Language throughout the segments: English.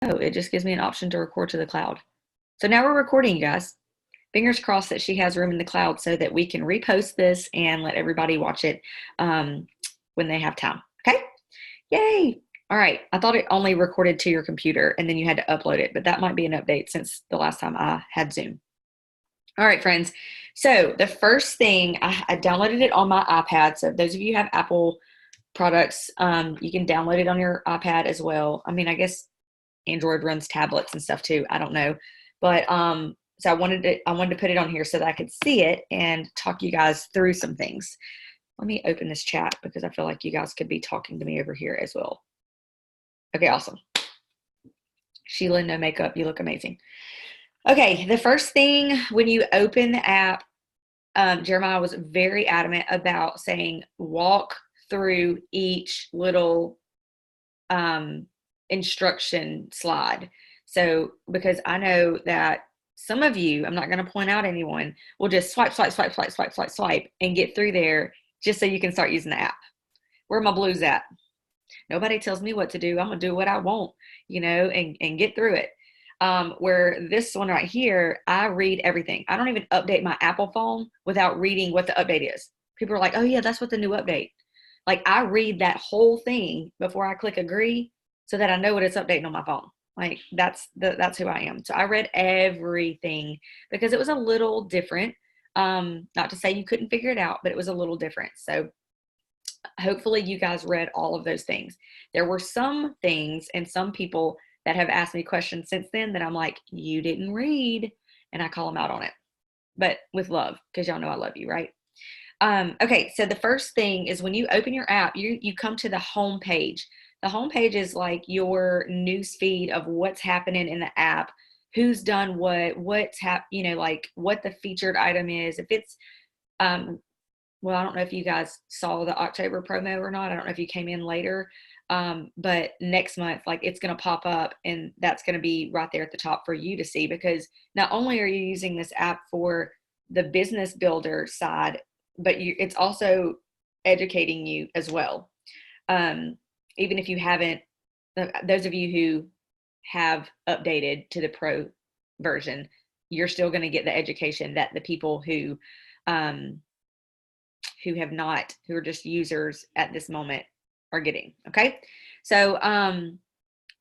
it just gives me an option to record to the cloud. So now we're recording, you guys. Fingers crossed that she has room in the cloud so that we can repost this and let everybody watch it when they have time. Okay? Yay! All right. I thought it only recorded to your computer and then you had to upload it, but that might be an update since the last time I had Zoom. All right, friends. So the first thing, I downloaded it on my iPad. So if those of you who have Apple products, you can download it on your iPad as well. I mean, I guess Android runs tablets and stuff too. I don't know. But so I wanted to put it on here so that I could see it and talk you guys through some things. Let me open this chat because I feel like you guys could be talking to me over here as well. Okay, awesome. Sheila, no makeup, you look amazing. Okay, the first thing when you open the app, Jeremiah was very adamant about saying walk through each little instruction slide. So, because I know that some of you, I'm not going to point out anyone, will just swipe, swipe, swipe, swipe, swipe, swipe, swipe, and get through there just so you can start using the app. Where are my blues at? Nobody tells me what to do. I'm going to do what I want, and get through it. Where this one right here, I read everything. I don't even update my Apple phone without reading what the update is. People are like, oh yeah, that's what the new update. Like I read that whole thing before I click agree so that I know what it's updating on my phone. Like that's who I am. So I read everything because it was a little different. Not to say you couldn't figure it out, but it was a little different. So hopefully you guys read all of those things. There were some things and some people that have asked me questions since then that I'm like, you didn't read, and I call them out on it, but with love, because y'all know I love you, right? Okay, so the first thing is when you open your app, you come to the home page. The home page is like your news feed of what's happening in the app, who's done like what the featured item is. If it's well, I don't know if you guys saw the October promo or not. I don't know if you came in later. But next month, like it's going to pop up and that's going to be right there at the top for you to see because not only are you using this app for the business builder side, but it's also educating you as well. Even if you haven't, those of you who have updated to the pro version, you're still going to get the education that the people who have not, who are just users at this moment are getting. Okay. So,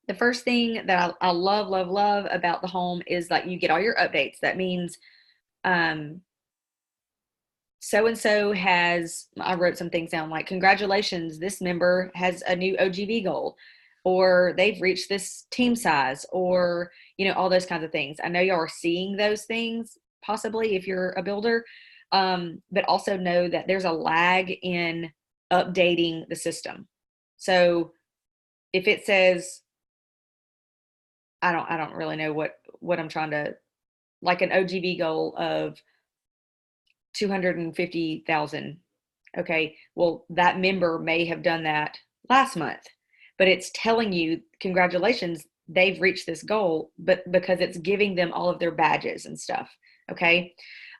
the first thing that I love, love, love about the home is that you get all your updates. That means, so-and-so has, I wrote some things down like, congratulations, this member has a new OGV goal, or they've reached this team size, or, all those kinds of things. I know y'all are seeing those things possibly if you're a builder, but also know that there's a lag in updating the system. So if it says, I don't really know what I'm trying to, like an OGV goal of 250,000. Okay. Well, that member may have done that last month, but it's telling you, congratulations, they've reached this goal, but because it's giving them all of their badges and stuff. Okay.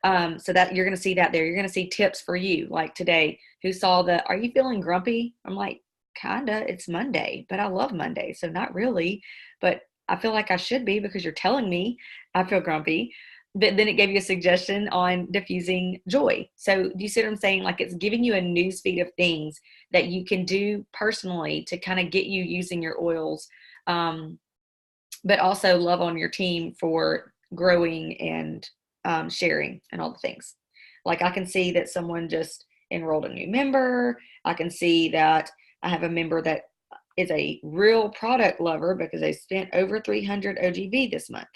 So that you're going to see that there. You're going to see tips for you, like today, who saw are you feeling grumpy? I'm like, kinda, it's Monday, but I love Monday. So not really, but I feel like I should be because you're telling me I feel grumpy. But then it gave you a suggestion on diffusing joy. So do you see what I'm saying? Like it's giving you a news feed of things that you can do personally to kind of get you using your oils, but also love on your team for growing and sharing and all the things. Like I can see that someone just enrolled a new member. I can see that I have a member that is a real product lover because they spent over 300 OGV this month.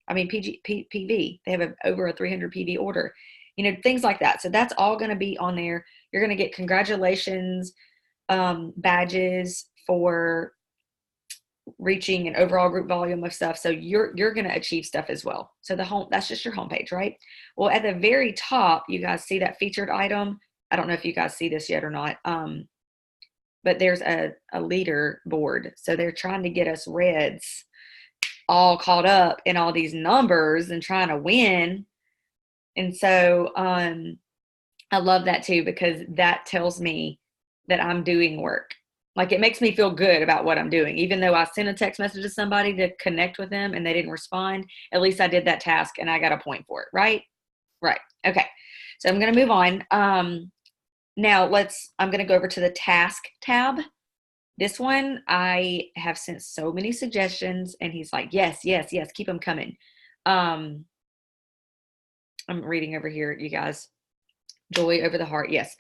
I mean, PV, they have over a 300 PV order, things like that. So that's all going to be on there. You're going to get congratulations, badges for reaching an overall group volume of stuff. So you're going to achieve stuff as well. So that's just your homepage, right? Well, at the very top, you guys see that featured item. I don't know if you guys see this yet or not. But there's a leader board. So they're trying to get us reds all caught up in all these numbers and trying to win. And so I love that too, because that tells me that I'm doing work. Like, it makes me feel good about what I'm doing. Even though I sent a text message to somebody to connect with them and they didn't respond, at least I did that task and I got a point for it, right? Right. Okay. So I'm going to move on. Now I'm going to go over to the task tab. This one, I have sent so many suggestions and he's like, yes, yes, yes, keep them coming. I'm reading over here, you guys. Joy over the heart. Yes.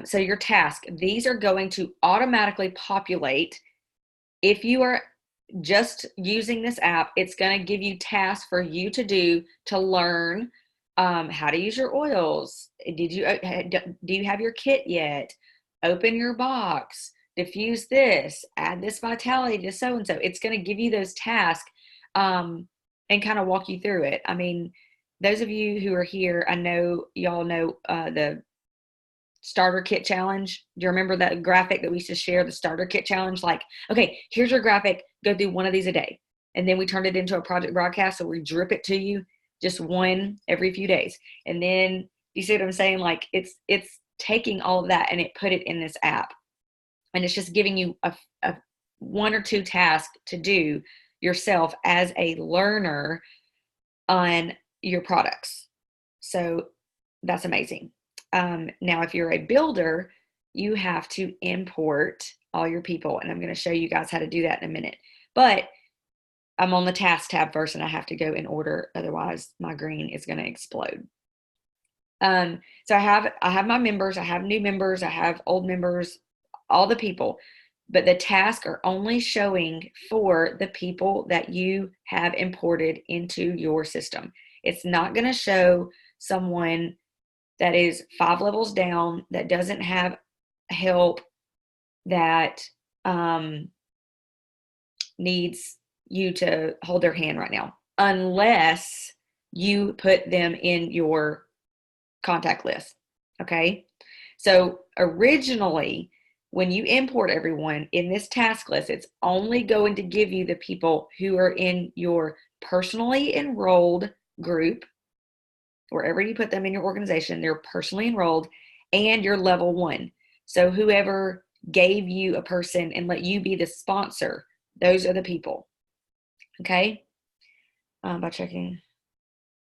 So your task, these are going to automatically populate. If you are just using this app, it's going to give you tasks for you to do to learn how to use your oils. Do you have your kit yet? Open your box, diffuse this, add this vitality to so-and-so. It's going to give you those tasks and kind of walk you through it. I mean, those of you who are here, I know y'all know the starter kit challenge. Do you remember that graphic that we used to share, the starter kit challenge? Like, okay, here's your graphic, go do one of these a day. And then we turned it into a project broadcast. So we drip it to you, just one every few days. And then you see what I'm saying? Like, it's taking all of that and it put it in this app. And it's just giving you a one or two tasks to do yourself as a learner on your products. So that's amazing. Now, if you're a builder, you have to import all your people, and I'm going to show you guys how to do that in a minute. But I'm on the task tab first, and I have to go in order, otherwise my green is going to explode. So I have my members, I have new members, I have old members, all the people, but the tasks are only showing for the people that you have imported into your system. It's not going to show someone that is 5 levels down, that doesn't have help, that needs you to hold their hand right now, unless you put them in your contact list. Okay. So originally, when you import everyone in this task list, it's only going to give you the people who are in your personally enrolled group. Wherever you put them in your organization, they're personally enrolled, and you're level 1. So whoever gave you a person and let you be the sponsor, those are the people. Okay. By checking.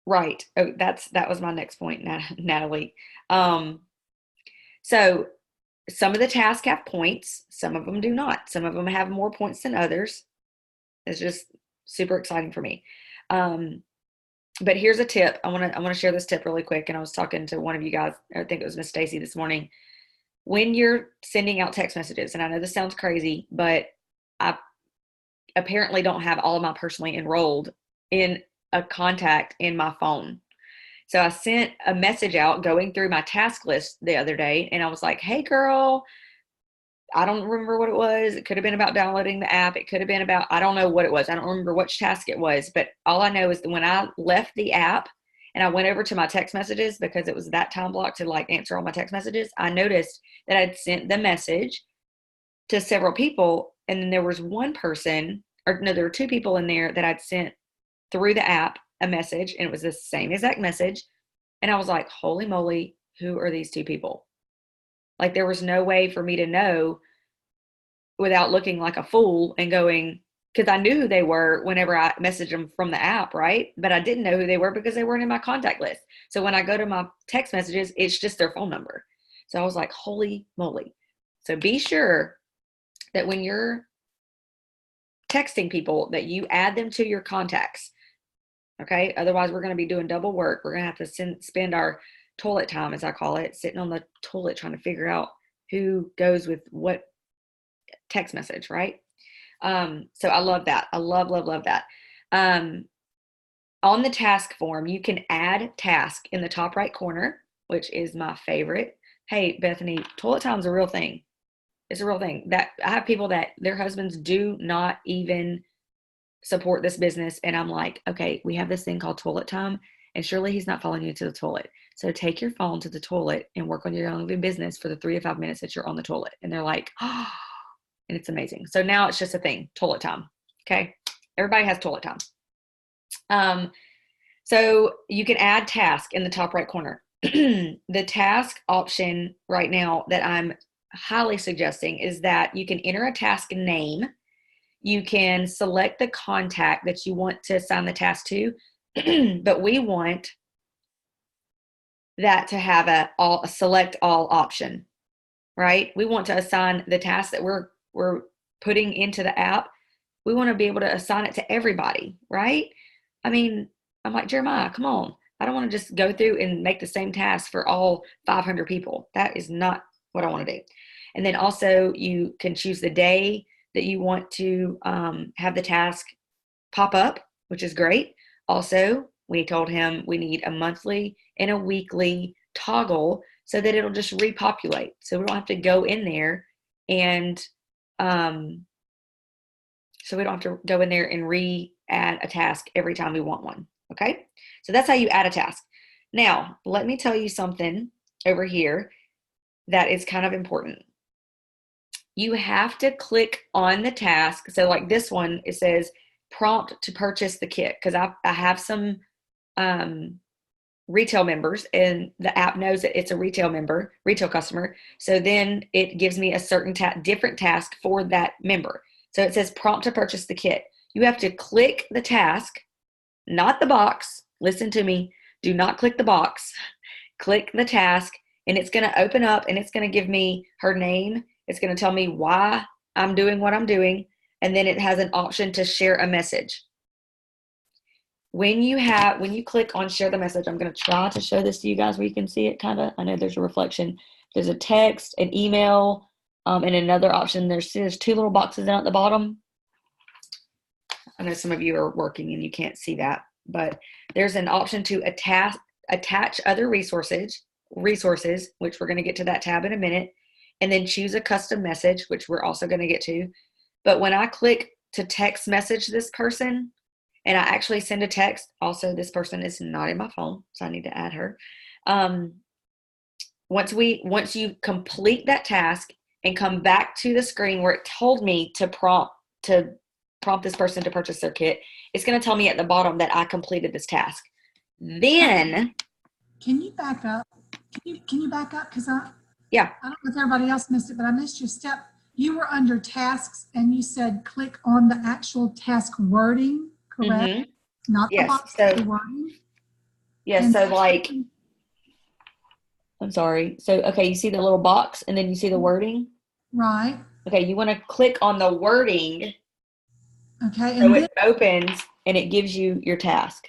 Right. Oh, that was my next point, Natalie. So some of the tasks have points, some of them do not. Some of them have more points than others. It's just super exciting for me. But here's a tip. I want to share this tip really quick. And I was talking to one of you guys, I think it was Miss Stacy this morning. When you're sending out text messages, and I know this sounds crazy, but I apparently don't have all of my personally enrolled in a contact in my phone. So I sent a message out going through my task list the other day, and I was like, hey girl, I don't remember what it was. It could have been about downloading the app. It could have been about, I don't know what it was. I don't remember which task it was, but all I know is that when I left the app and I went over to my text messages, because it was that time block to like answer all my text messages, I noticed that I'd sent the message to several people. And then there was one person, or no, there were 2 people in there that I'd sent through the app a message, and it was the same exact message. And I was like, holy moly, who are these 2 people? Like, there was no way for me to know without looking like a fool and going, because I knew who they were whenever I messaged them from the app, right? But I didn't know who they were because they weren't in my contact list. So when I go to my text messages, it's just their phone number. So I was like, holy moly. So be sure that when you're texting people that you add them to your contacts. Okay. Otherwise, we're going to be doing double work. We're going to have to spend our toilet time, as I call it, sitting on the toilet trying to figure out who goes with what text message, right? So I love that. I love that. On the task form, you can add task in the top right corner, which is my favorite. Hey, Bethany, toilet time is a real thing. It's a real thing. That I have people that their husbands do not even support this business. And I'm like, okay, we have this thing called toilet time, and surely he's not following you to the toilet. So take your phone to the toilet and work on your own business for the 3 to 5 minutes that you're on the toilet. And they're like, oh, and it's amazing. So now it's just a thing, toilet time. Okay. Everybody has toilet time. So you can add task in the top right corner. The task option right now that I'm highly suggesting is that you can enter a task name. You can select the contact that you want to assign the task to, but we want that to have a select all option, right? We want to assign the task that we're putting into the app. We want to be able to assign it to everybody, right? I mean, I'm like, Jeremiah, come on. I don't want to just go through and make the same task for all 500 people. That is not what I want to do. And then also you can choose the day that you want to have the task pop up, which is great. Also, we told him we need a monthly and a weekly toggle so that it'll just repopulate. So we don't have to go in there and re-add a task every time we want one. Okay, so that's how you add a task. Now, let me tell you something over here that is kind of important. You have to click on the task. So like this one, it says prompt to purchase the kit, because I have some retail members, and the app knows that it's a retail customer. So then it gives me a certain different task for that member. So it says prompt to purchase the kit. You have to click the task, not the box. Listen to me. Do not click the box. Click the task, and it's going to open up, and it's going to give me her name. It's going to tell me why I'm doing what I'm doing. And then it has an option to share a message. When you click on share the message, I'm going to try to show this to you guys where you can see it kind of. I know there's a reflection. There's a text, an email, and another option. There's two little boxes down at the bottom. I know some of you are working and you can't see that, but there's an option to attach other resources, which we're going to get to that tab in a minute, and then choose a custom message, which we're also going to get to. But when I click to text message this person, and I actually send a text, also this person is not in my phone, so I need to add her. Once you complete that task and come back to the screen where it told me to prompt this person to purchase their kit, it's going to tell me at the bottom that I completed this task. Then, can you back up? Can you back up? Because I don't know if everybody else missed it, but I missed your step. You were under tasks and you said click on the actual task wording, correct? Mm-hmm. Not the box, the wording. Yes. And so like, I'm sorry. So, okay, you see the little box and then you see the wording? Right. Okay, you want to click on the wording. Okay. So it opens and it gives you your task.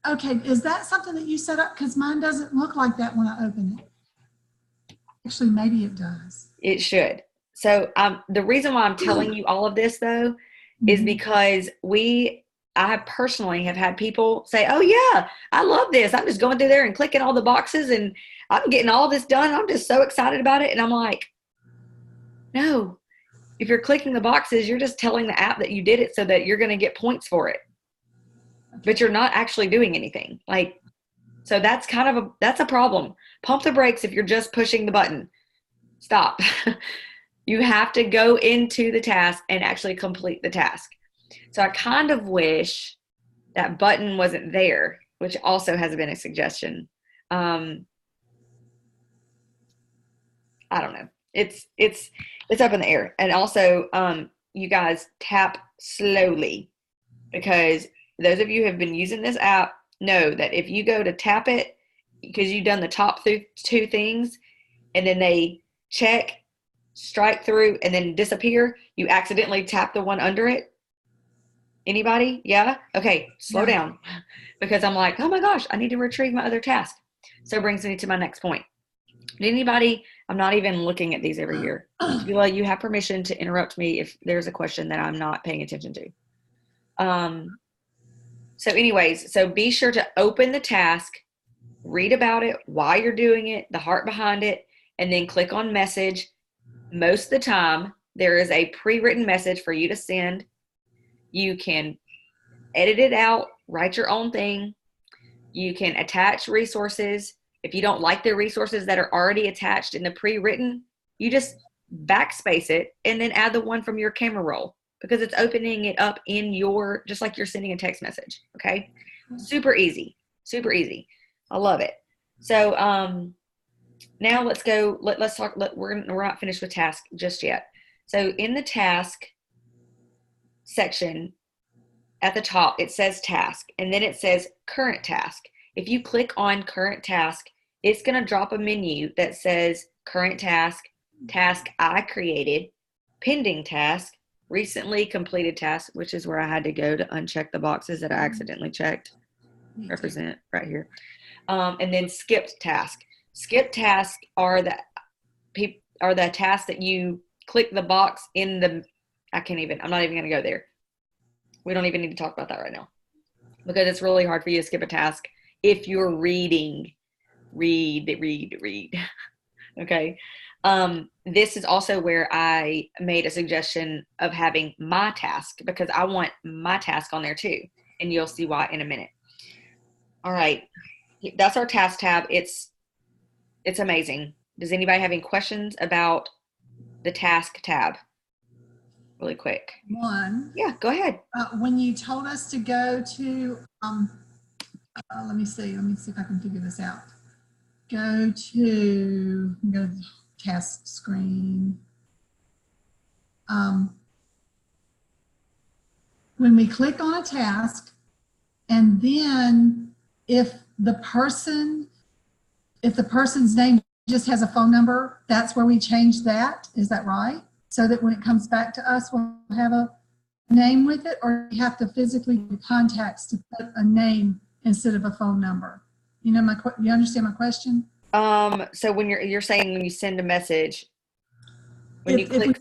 Okay, is that something that you set up? Because mine doesn't look like that when I open it. Actually, maybe it does. It should. So the reason why I'm telling you all of this, though, is because I personally have had people say, oh, yeah, I love this. I'm just going through there and clicking all the boxes and I'm getting all this done. I'm just so excited about it. And I'm like, no, if you're clicking the boxes, you're just telling the app that you did it so that you're going to get points for it. But you're not actually doing anything. So that's that's a problem. Pump the brakes if you're just pushing the button. Stop. You have to go into the task and actually complete the task. So I kind of wish that button wasn't there, which also has been a suggestion. I don't know. It's up in the air. And also, you guys tap slowly, because those of you who have been using this app know that if you go to tap it, because you've done the top two things, and then they check, strike through, and then disappear, you accidentally tap the one under it. Anybody? Yeah? Okay, slow down. Because I'm like, oh my gosh, I need to retrieve my other task. So it brings me to my next point. Anybody, I'm not even looking at these every year. Sheila, you have permission to interrupt me if there's a question that I'm not paying attention to. So anyways, so be sure to open the task, read about it, why you're doing it, the heart behind it, and then click on message. Most of the time, there is a pre-written message for you to send. You can edit it out, write your own thing. You can attach resources. If you don't like the resources that are already attached in the pre-written, you just backspace it and then add the one from your camera roll, because it's opening it up in just like you're sending a text message. Okay. Super easy. Super easy. I love it. So, Now let's go. Let's talk. We're not finished with task just yet. So in the task section at the top, it says task, and then it says current task. If you click on current task, it's going to drop a menu that says current task, task I created, pending task, recently completed task, which is where I had to go to uncheck the boxes that I accidentally checked. Represent right here. And then skipped task. Skipped tasks are the tasks that you click the box in the, I'm not even going to go there. We don't even need to talk about that right now because it's really hard for you to skip a task if you're reading. Read. Okay. This is also where I made a suggestion of having my task because I want my task on there too. And you'll see why in a minute. All right. That's our task tab. It's amazing. Does anybody have any questions about the task tab? Really quick. One. Yeah, go ahead. When you told us to go to, let me see if I can figure this out. Go to the task screen. When we click on a task, and then if the person's name just has a phone number, that's where we change that. Is that right? So that when it comes back to us, we'll have a name with it, or you have to physically do contacts to put a name instead of a phone number. You understand my question? So when you're saying when you send a message, when you click,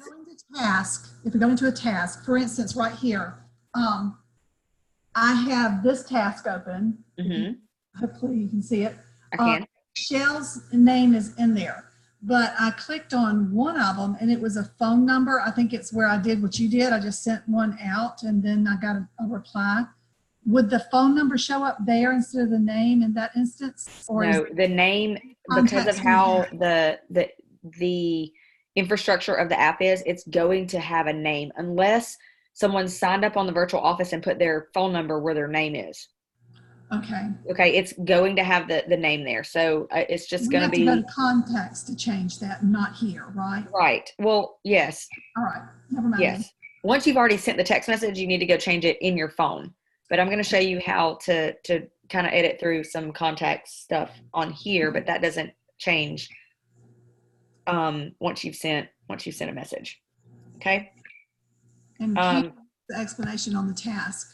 if we go into a task, for instance, right here, I have this task open. Mm-hmm. Hopefully you can see it. I can. Michelle's name is in there, but I clicked on one of them and it was a phone number. I think it's where I did what you did. I just sent one out and then I got a reply. Would the phone number show up there instead of the name in that instance? Or no, the name, because of how the infrastructure of the app is, it's going to have a name unless someone signed up on the virtual office and put their phone number where their name is. Okay, it's going to have the name there. So it's just going to be. We have to go to contacts to change that, not here, right? Right. Well, yes. All right. Never mind. Yes. Once you've already sent the text message, you need to go change it in your phone. But I'm going to show you how to kind of edit through some contact stuff on here, but that doesn't change once you've sent a message. Okay. And the explanation on the task.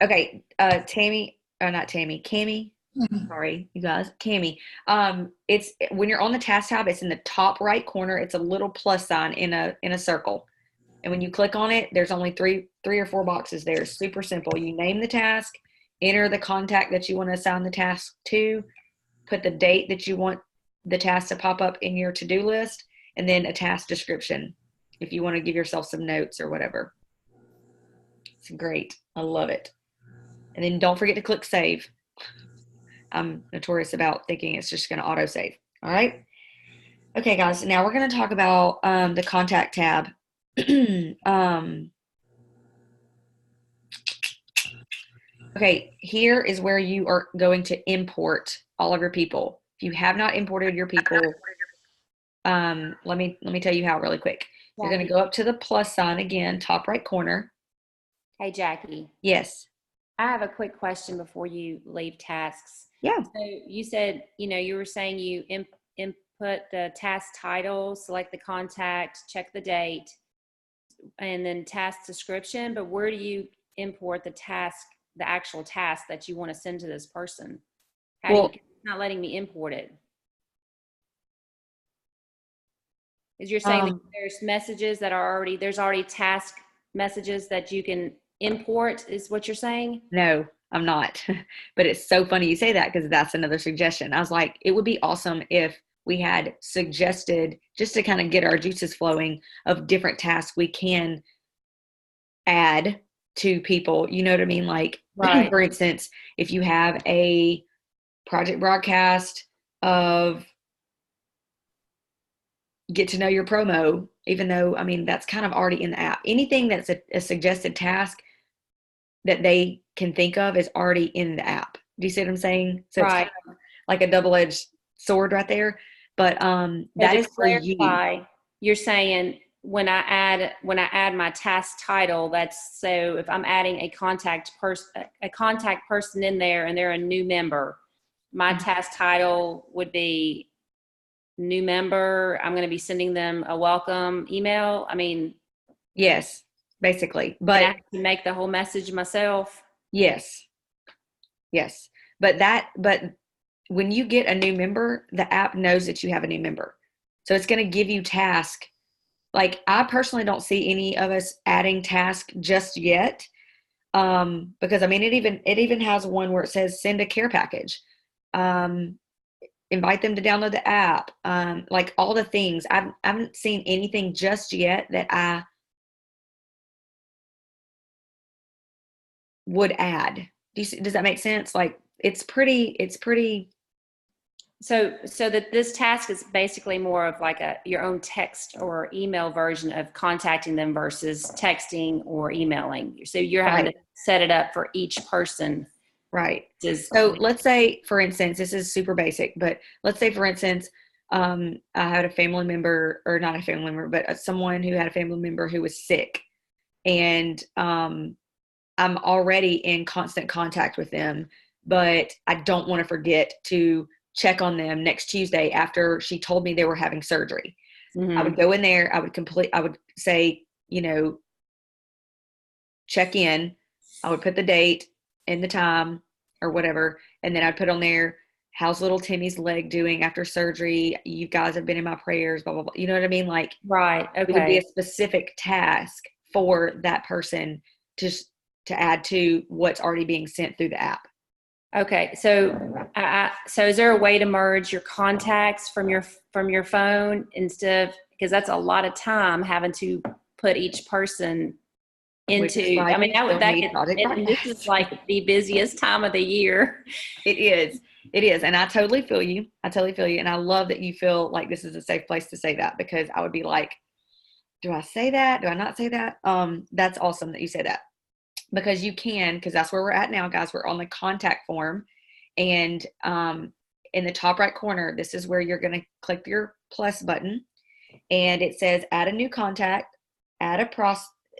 Okay, Tammy, not Tammy, Cami. Sorry, you guys, Cami. It's when you're on the task tab, it's in the top right corner. It's a little plus sign in a circle. And when you click on it, there's only three or four boxes there. It's super simple. You name the task, enter the contact that you want to assign the task to, put the date that you want the task to pop up in your to-do list, and then a task description if you want to give yourself some notes or whatever. It's great. I love it. And then don't forget to click save. I'm notorious about thinking it's just going to auto save. All right. Okay, guys. Now we're going to talk about the contact tab. Okay, here is where you are going to import all of your people. If you have not imported your people, let me tell you how really quick. You're going to go up to the plus sign again, top right corner. Hey, Jackie. Yes. I have a quick question before you leave tasks. Yeah. So you said, you were saying you input the task title, select the contact, check the date, and then task description. But where do you import the actual task that you want to send to this person? It's not letting me import it. Is you're saying that there's messages that are there's already task messages that you can import, is what you're saying? No, I'm not. But it's so funny you say that because that's another suggestion. I was like, it would be awesome if we had suggested, just to kind of get our juices flowing, of different tasks we can add to people. You know what I mean? Like, right. For instance, if you have a project broadcast of get to know your promo, even though, I mean, that's kind of already in the app. Anything that's a suggested task that they can think of is already in the app. Do you see what I'm saying? So It's kind of like a double-edged sword right there. But So that to is for you. clarify, you're saying when I add my task title, that's so if I'm adding a contact person in there and they're a new member, my task title would be new member. I'm going to be sending them a welcome email. I mean, Yes, basically. and I But have to make the whole message myself. yes, yes. But when you get a new member, the app knows that you have a new member. So it's going to give you task. Like, I personally don't see any of us adding task just yet. Because I mean, it even has one where it says send a care package. Invite them to download the app. Like all the things. I haven't seen anything just yet that I would add. Does that make sense? Like it's pretty So that this task is basically more of like your own text or email version of contacting them versus texting or emailing. So you're having to set it up for each person. Right. So let's say, for instance, this is super basic, but let's say, for instance, I had a family member, or not a family member, but someone who had a family member who was sick, and I'm already in constant contact with them, but I don't want to forget to check on them next Tuesday after she told me they were having surgery. I would go in there, I would say, check in. I would put the date and the time or whatever, and then I'd put on there, how's little Timmy's leg doing after surgery? You guys have been in my prayers, blah, blah, blah. You know what I mean? Like, right. Okay. It would be a specific task for that person to add to what's already being sent through the app. Okay. So, so is there a way to merge your contacts from your phone instead of, because that's a lot of time having to put each person into, I mean, this is like the busiest time of the year. It is. And I totally feel you. And I love that you feel like this is a safe place to say that, because I would be like, do I say that? Do I not say that? That's awesome that you say that, because you can, because that's where we're at now, guys. We're on the contact form, and in the top right corner, this is where you're going to click your plus button, and it says add a new contact,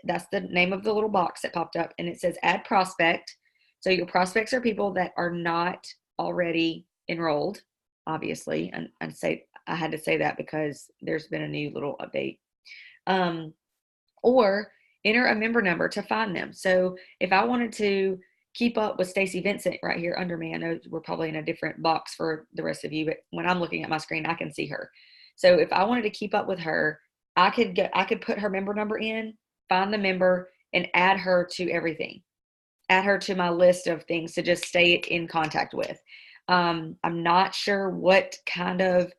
that's the name of the little box that popped up, and it says add prospect. So your prospects are people that are not already enrolled, obviously, and I had to say that because there's been a new little update. Or enter a member number to find them. So if I wanted to keep up with Stacy Vincent right here under me, I know we're probably in a different box for the rest of you, but when I'm looking at my screen, I can see her. So if I wanted to keep up with her, I could put her member number in, find the member, and add her to everything. Add her to my list of things to just stay in contact with. I'm not sure what kind of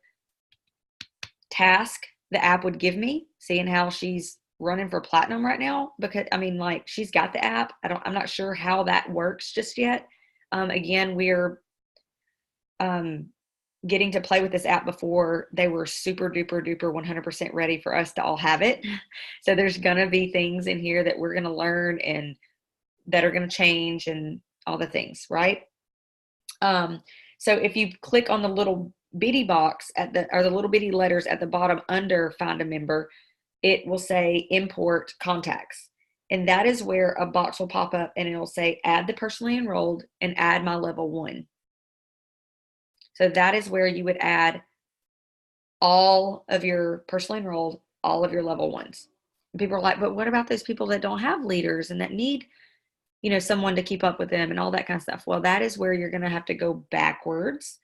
task the app would give me, seeing how she's running for platinum right now, because I mean, like, she's got the app. I'm not sure how that works just yet. Again, we're getting to play with this app before they were super duper duper 100% ready for us to all have it. So there's gonna be things in here that we're gonna learn and that are gonna change and all the things, right? So if you click on the little bitty box the little bitty letters at the bottom under find a member, it will say import contacts. And that is where a box will pop up and it'll say add the personally enrolled and add my level 1. So that is where you would add all of your personally enrolled, all of your level 1s. And people are like, but what about those people that don't have leaders and that need, someone to keep up with them and all that kind of stuff? Well, that is where you're going to have to go backwards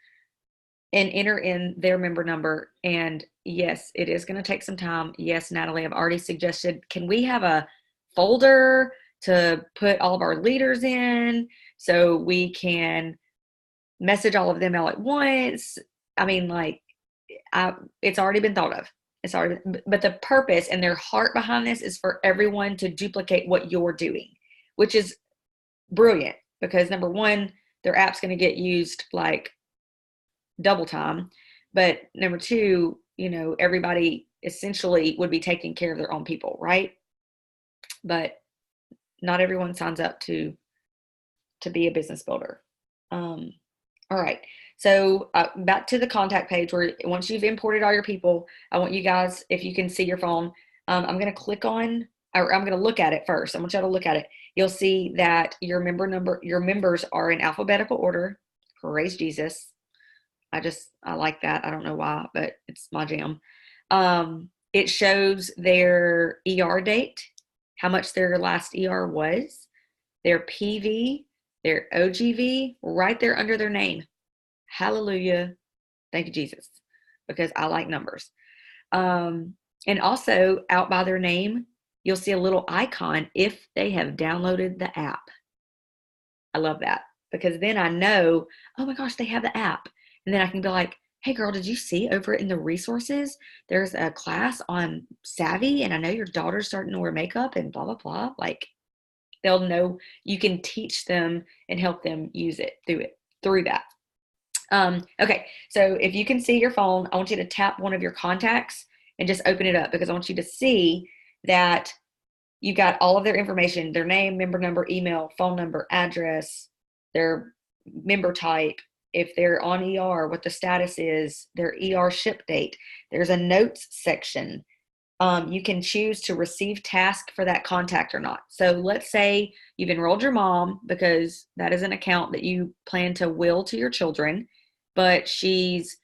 and enter in their member number. And yes, it is going to take some time. Yes, Natalie, I've already suggested, can we have a folder to put all of our leaders in so we can message all of them all at once? I mean, like, it's already been thought of. But the purpose and their heart behind this is for everyone to duplicate what you're doing, which is brilliant, because number one, their app's going to get used like double time. But number two, everybody essentially would be taking care of their own people, right? But not everyone signs up to be a business builder. All right. So back to the contact page where once you've imported all your people, I want you guys, if you can see your phone, I'm going to click on, or I'm going to look at it first. I want you to look at it. You'll see that your members are in alphabetical order. Praise Jesus. I like that. I don't know why, but it's my jam. It shows their ER date, how much their last ER was, their PV, their OGV, right there under their name. Hallelujah. Thank you, Jesus, because I like numbers. And also out by their name, you'll see a little icon if they have downloaded the app. I love that because then I know, oh my gosh, they have the app. And then I can be like, hey girl, did you see over in the resources, there's a class on Savvy and I know your daughter's starting to wear makeup and blah, blah, blah. Like they'll know you can teach them and help them use it through that. Okay, so if you can see your phone, I want you to tap one of your contacts and just open it up because I want you to see that you got all of their information, their name, member number, email, phone number, address, their member type, if they're on ER, what the status is, their ER ship date. There's a notes section. You can choose to receive task for that contact or not. So let's say you've enrolled your mom because that is an account that you plan to will to your children, but she's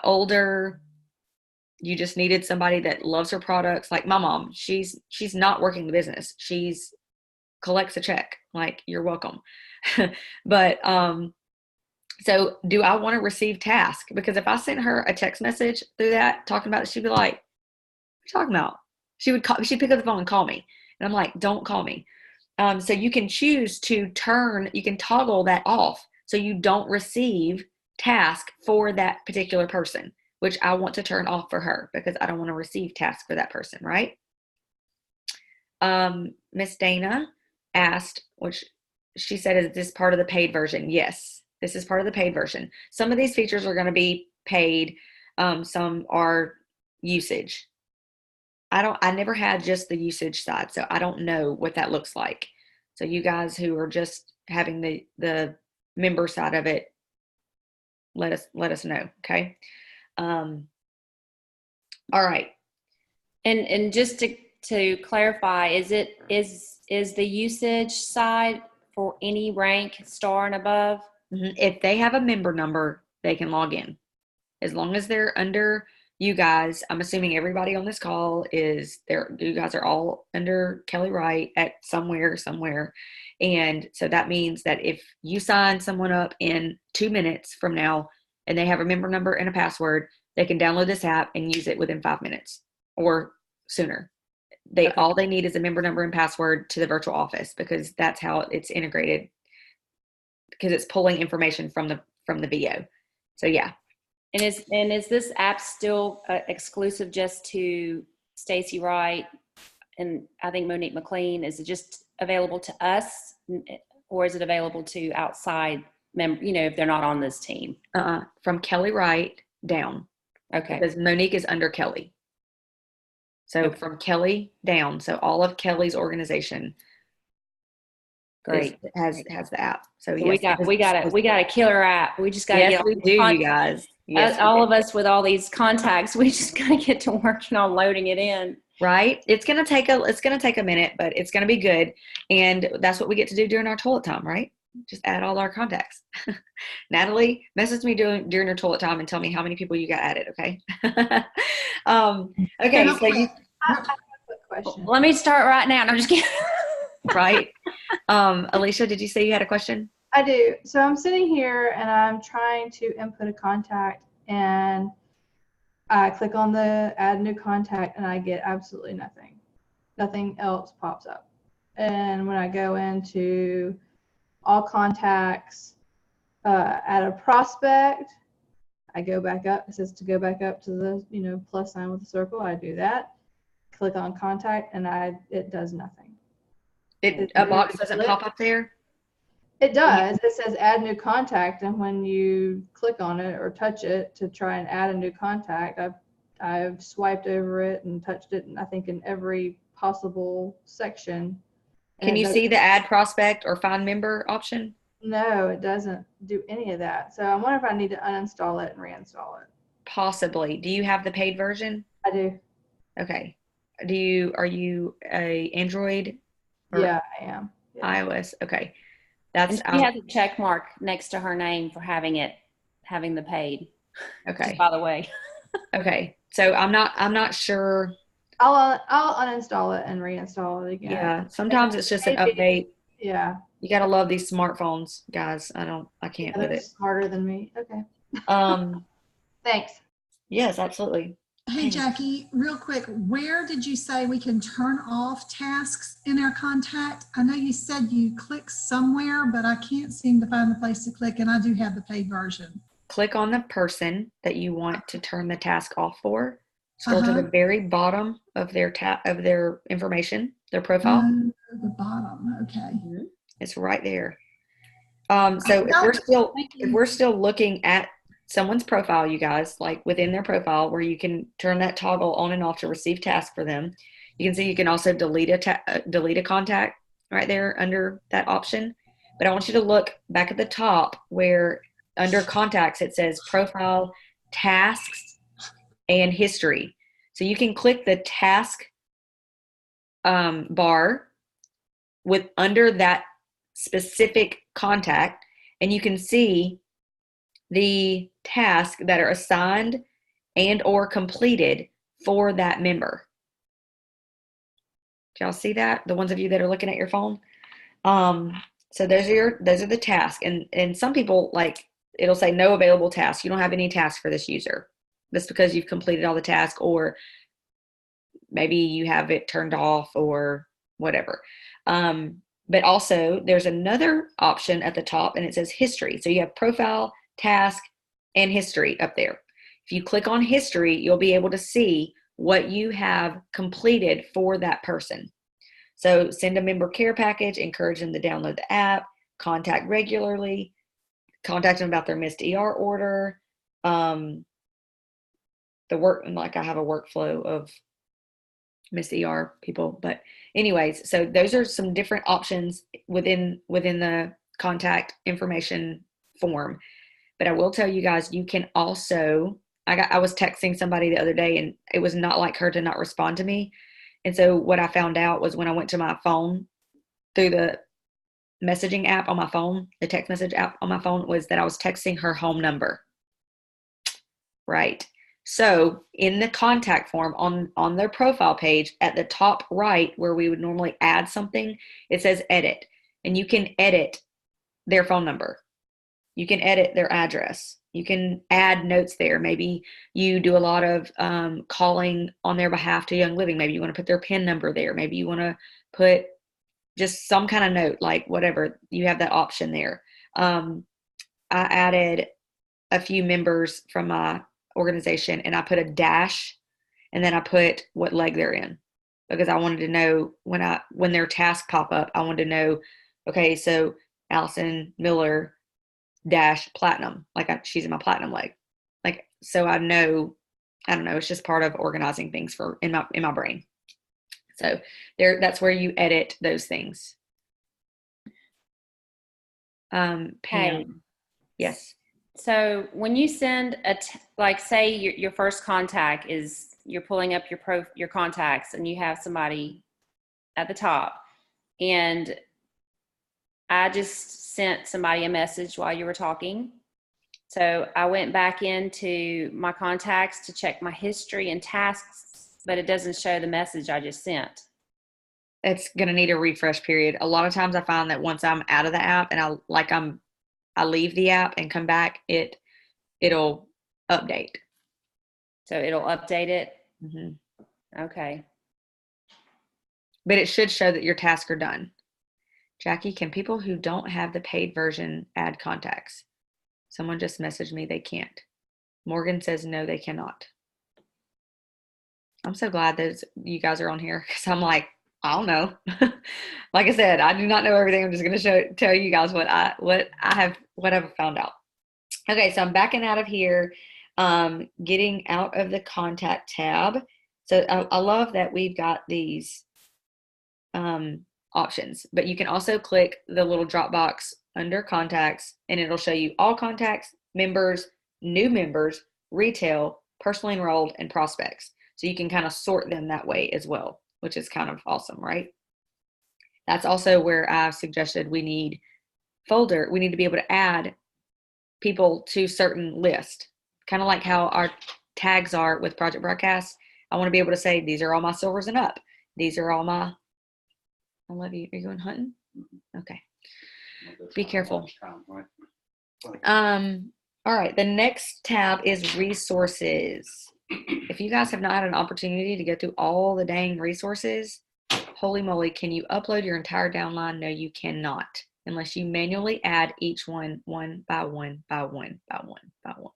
older. You just needed somebody that loves her products. Like my mom, she's not working the business. She's collects a check. Like, you're welcome. But so do I want to receive task? Because if I sent her a text message through that talking about it, she'd be like, what are you talking about? She'd pick up the phone and call me. And I'm like, don't call me. So you can choose to you can toggle that off so you don't receive task for that particular person, which I want to turn off for her because I don't want to receive task for that person, right? Miss Dana asked, which she said, is this part of the paid version? Yes, this is part of the paid version. Some of these features are going to be paid. Some are usage. I never had just the usage side, so I don't know what that looks like. So you guys who are just having the member side of it, let us know. Okay. All right. And just to clarify, is the usage side for any rank star and above? If they have a member number, they can log in. As long as they're under you guys, I'm assuming everybody on this call you guys are all under Kelly Wright at somewhere. And so that means that if you sign someone up in 2 minutes from now and they have a member number and a password, they can download this app and use it within 5 minutes or sooner. All they need is a member number and password to the virtual office because that's how it's integrated, because it's pulling information from the VO. So yeah. And is this app still exclusive just to Stacy Wright and I think Monique McLean? Is it just available to us, or is it available to outside members? If they're not on this team. From Kelly Wright down. Okay. Because Monique is under Kelly. So from Kelly down. So all of Kelly's organization. Great. Has the app. So yes, we got a killer app. We just got to get. We do, you guys. Yes, all of us with all these contacts, we just got to get to working on loading it in. Right. It's gonna take a minute, but it's gonna be good, and that's what we get to do during our toilet time, right? Just add all our contacts. Natalie, message me during your toilet time and tell me how many people you got added. Okay. Okay. So I have a quick question. Let me start right now. No, I'm just kidding. Right. Alicia, did you say you had a question? I do. So I'm sitting here and I'm trying to input a contact and I click on the add new contact and I get absolutely nothing. Nothing else pops up. And when I go into all contacts, add a prospect, I go back up. It says to go back up to the plus sign with the circle. I do that. Click on contact and it does nothing. A box doesn't pop up there? It does. It says add new contact, and when you click on it or touch it to try and add a new contact, I've swiped over it and touched it, and I think in every possible section. Can you see the add prospect or find member option? No, it doesn't do any of that. So I wonder if I need to uninstall it and reinstall it. Possibly. Do you have the paid version? I do. Okay. Are you a Android or Yeah, I am. Yeah. iOS? Okay. And she has a check mark next to her name for having the paid. Okay. Just by the way. Okay. So I'm not sure. I'll uninstall it and reinstall it again. Yeah. Sometimes it's just an update. Yeah. You gotta love these smartphones, guys. I can't with it. Smarter than me. Okay. Thanks. Yes, absolutely. Hey, Jackie, real quick, where did you say we can turn off tasks in our contact? I know you said you click somewhere, but I can't seem to find the place to click, and I do have the paid version. Click on the person that you want to turn the task off for. Scroll to the very bottom of their information, their profile. The bottom, okay. It's right there. So if we're still looking at someone's profile, you guys, like within their profile, where you can turn that toggle on and off to receive tasks for them, you can see you can also delete a contact right there under that option. But I want you to look back at the top where under contacts it says profile, tasks, and history. So you can click the task bar with under that specific contact, and you can see the tasks that are assigned and or completed for that member. Do y'all see that? The ones of you that are looking at your phone. So those are the tasks, and some people, like, it'll say no available tasks. You don't have any tasks for this user. That's because you've completed all the tasks, or maybe you have it turned off or whatever. But also there's another option at the top, and it says history. So you have profile, task, and history up there. If you click on history, you'll be able to see what you have completed for that person. So send a member care package, encourage them to download the app, contact regularly, contact them about their missed ER order, I have a workflow of missed ER people. But anyways, so those are some different options within the contact information form. But I will tell you guys, you can also, I was texting somebody the other day, and it was not like her to not respond to me. And so what I found out was when I went to my phone through the messaging app on my phone, the text message app on my phone, was that I was texting her home number. Right. So in the contact form on their profile page at the top right, where we would normally add something, it says edit, and you can edit their phone number. You can edit their address. You can add notes there. Maybe you do a lot of calling on their behalf to Young Living. Maybe you want to put their PIN number there. Maybe you want to put just some kind of note, like whatever. You have that option there. I added a few members from my organization, and I put a dash, and then I put what leg they're in, because I wanted to know when their tasks pop up, I wanted to know, okay, so Allison Miller dash platinum, like she's in my platinum leg, like, so I don't know, it's just part of organizing things in my brain. So that's where you edit those things. Pam. Hey. Yes. So when you send like say your first contact is, you're pulling up your contacts, and you have somebody at the top, and I just sent somebody a message while you were talking. So I went back into my contacts to check my history and tasks, but it doesn't show the message I just sent. It's going to need a refresh period. A lot of times I find that once I'm out of the app and I leave the app and come back, it'll update. So it'll update it? Mm-hmm. Okay. But it should show that your tasks are done. Jackie, can people who don't have the paid version add contacts? Someone just messaged me they can't. Morgan says no, they cannot. I'm so glad that you guys are on here, because I'm like, I don't know. Like I said, I do not know everything. I'm just going to tell you guys what I've found out. Okay, so I'm backing out of here, getting out of the contact tab. So I love that we've got these options, but you can also click the little drop box under contacts, and it'll show you all contacts, members, new members, retail, personally enrolled, and prospects. So you can kind of sort them that way as well, which is kind of awesome, right? That's also where I suggested we need to be able to add people to certain lists, kind of like how our tags are with Project Broadcast. I want to be able to say, these are all my silvers and up. These are all my, I love you. Are you going hunting? Okay. Be careful. All right. The next tab is resources. If you guys have not had an opportunity to go through all the dang resources, holy moly, can you upload your entire downline? No, you cannot, unless you manually add each one by one by one by one by one.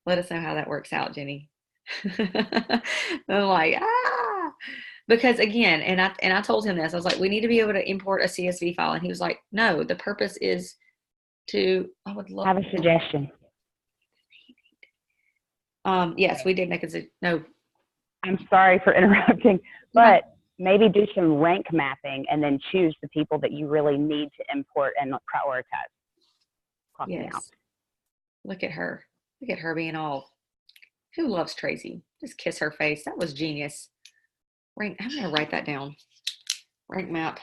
Let us know how that works out, Jenny. I'm like, because again, and I told him this, I was like, we need to be able to import a CSV file. And he was like, no, the purpose is to, I would love. I have a suggestion. Yes, we did make a, no. I'm sorry for interrupting, but maybe do some rank mapping and then choose the people that you really need to import and prioritize. Clock me out. Look at her. Look at her being all, who loves Tracy? Just kiss her face. That was genius. Rank, I'm going to write that down. Rank map.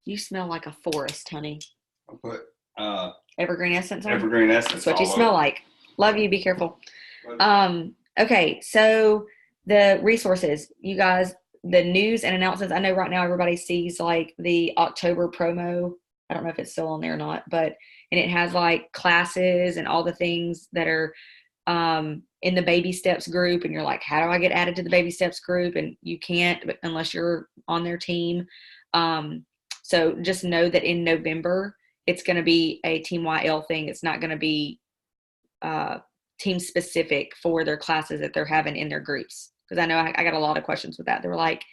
You smell like a forest, honey. I'll put Evergreen Essence on? Evergreen Essence. That's what you smell like. Love you. Be careful. Okay, so the resources, you guys, the news and announcements. I know right now everybody sees like the October promo. I don't know if it's still on there or not, but, and it has like classes and all the things that are in the baby steps group. And you're like, how do I get added to the baby steps group? And you can't, but unless you're on their team. So just know that in November, it's going to be a Team YL thing. It's not going to be team specific for their classes that they're having in their groups. Because I know I got a lot of questions with that. They were like,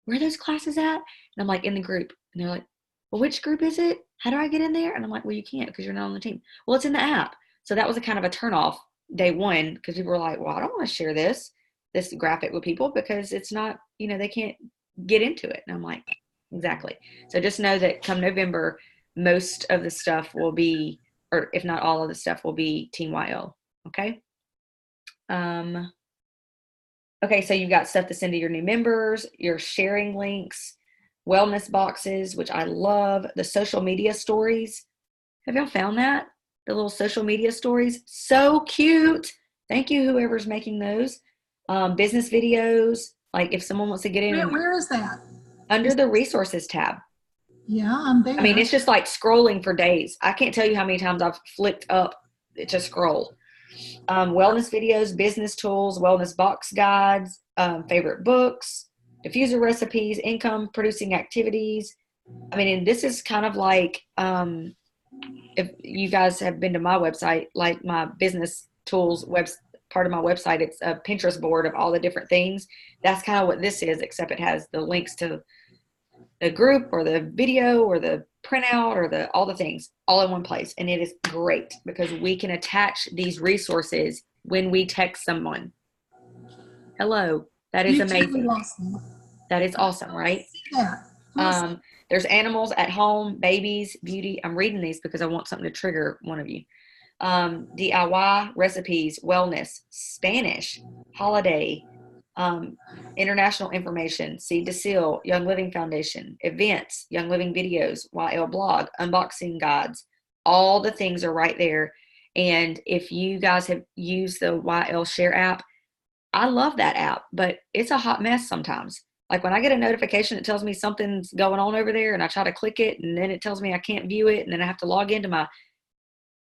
where are those classes at? And I'm like, in the group. And they're like, well, which group is it? How do I get in there? And I'm like, well, you can't because you're not on the team. Well, it's in the app. So that was a kind of a turnoff day one because people were like, well, I don't want to share this graphic with people because it's not, they can't get into it. And I'm like, exactly. So just know that come November, most of the stuff will be, or if not all of the stuff will be Team YL. Okay. Okay. So you've got stuff to send to your new members, your sharing links, wellness boxes, which I love, the social media stories. Have y'all found that? The little social media stories? So cute. Thank you, whoever's making those. Business videos, like if someone wants to get in. Where is that? Under the resources tab. Yeah, I'm there. I mean, it's just like scrolling for days. I can't tell you how many times I've flicked up to scroll. Wellness videos, business tools, wellness box guides, favorite books, diffuser recipes, income producing activities. I mean, and this is kind of like, if you guys have been to my website, like my business tools part of my website, it's a Pinterest board of all the different things. That's kind of what this is, except it has the links to the group or the video or the printout or all the things all in one place. And it is great because we can attach these resources when we text someone. Hello. That is amazing. That is awesome, right? Yeah. There's animals at home, babies, beauty. I'm reading these because I want something to trigger one of you. DIY, recipes, wellness, Spanish, holiday, international information, Seed to Seal, Young Living Foundation, events, Young Living videos, YL blog, unboxing guides. All the things are right there. And if you guys have used the YL Share app, I love that app, but it's a hot mess sometimes. Like when I get a notification that tells me something's going on over there and I try to click it and then it tells me I can't view it and then I have to log into my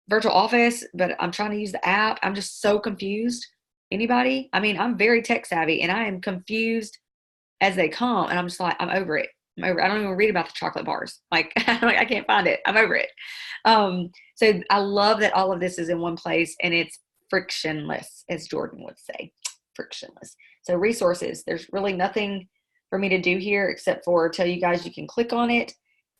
virtual office, but I'm trying to use the app. I'm just so confused. Anybody? I mean, I'm very tech savvy and I am confused as they come and I'm just like, I'm over it. I don't even read about the chocolate bars. Like, I can't find it. I'm over it. So I love that all of this is in one place and it's frictionless, as Jordan would say, frictionless. So resources, there's really nothing for me to do here except for tell you guys you can click on it.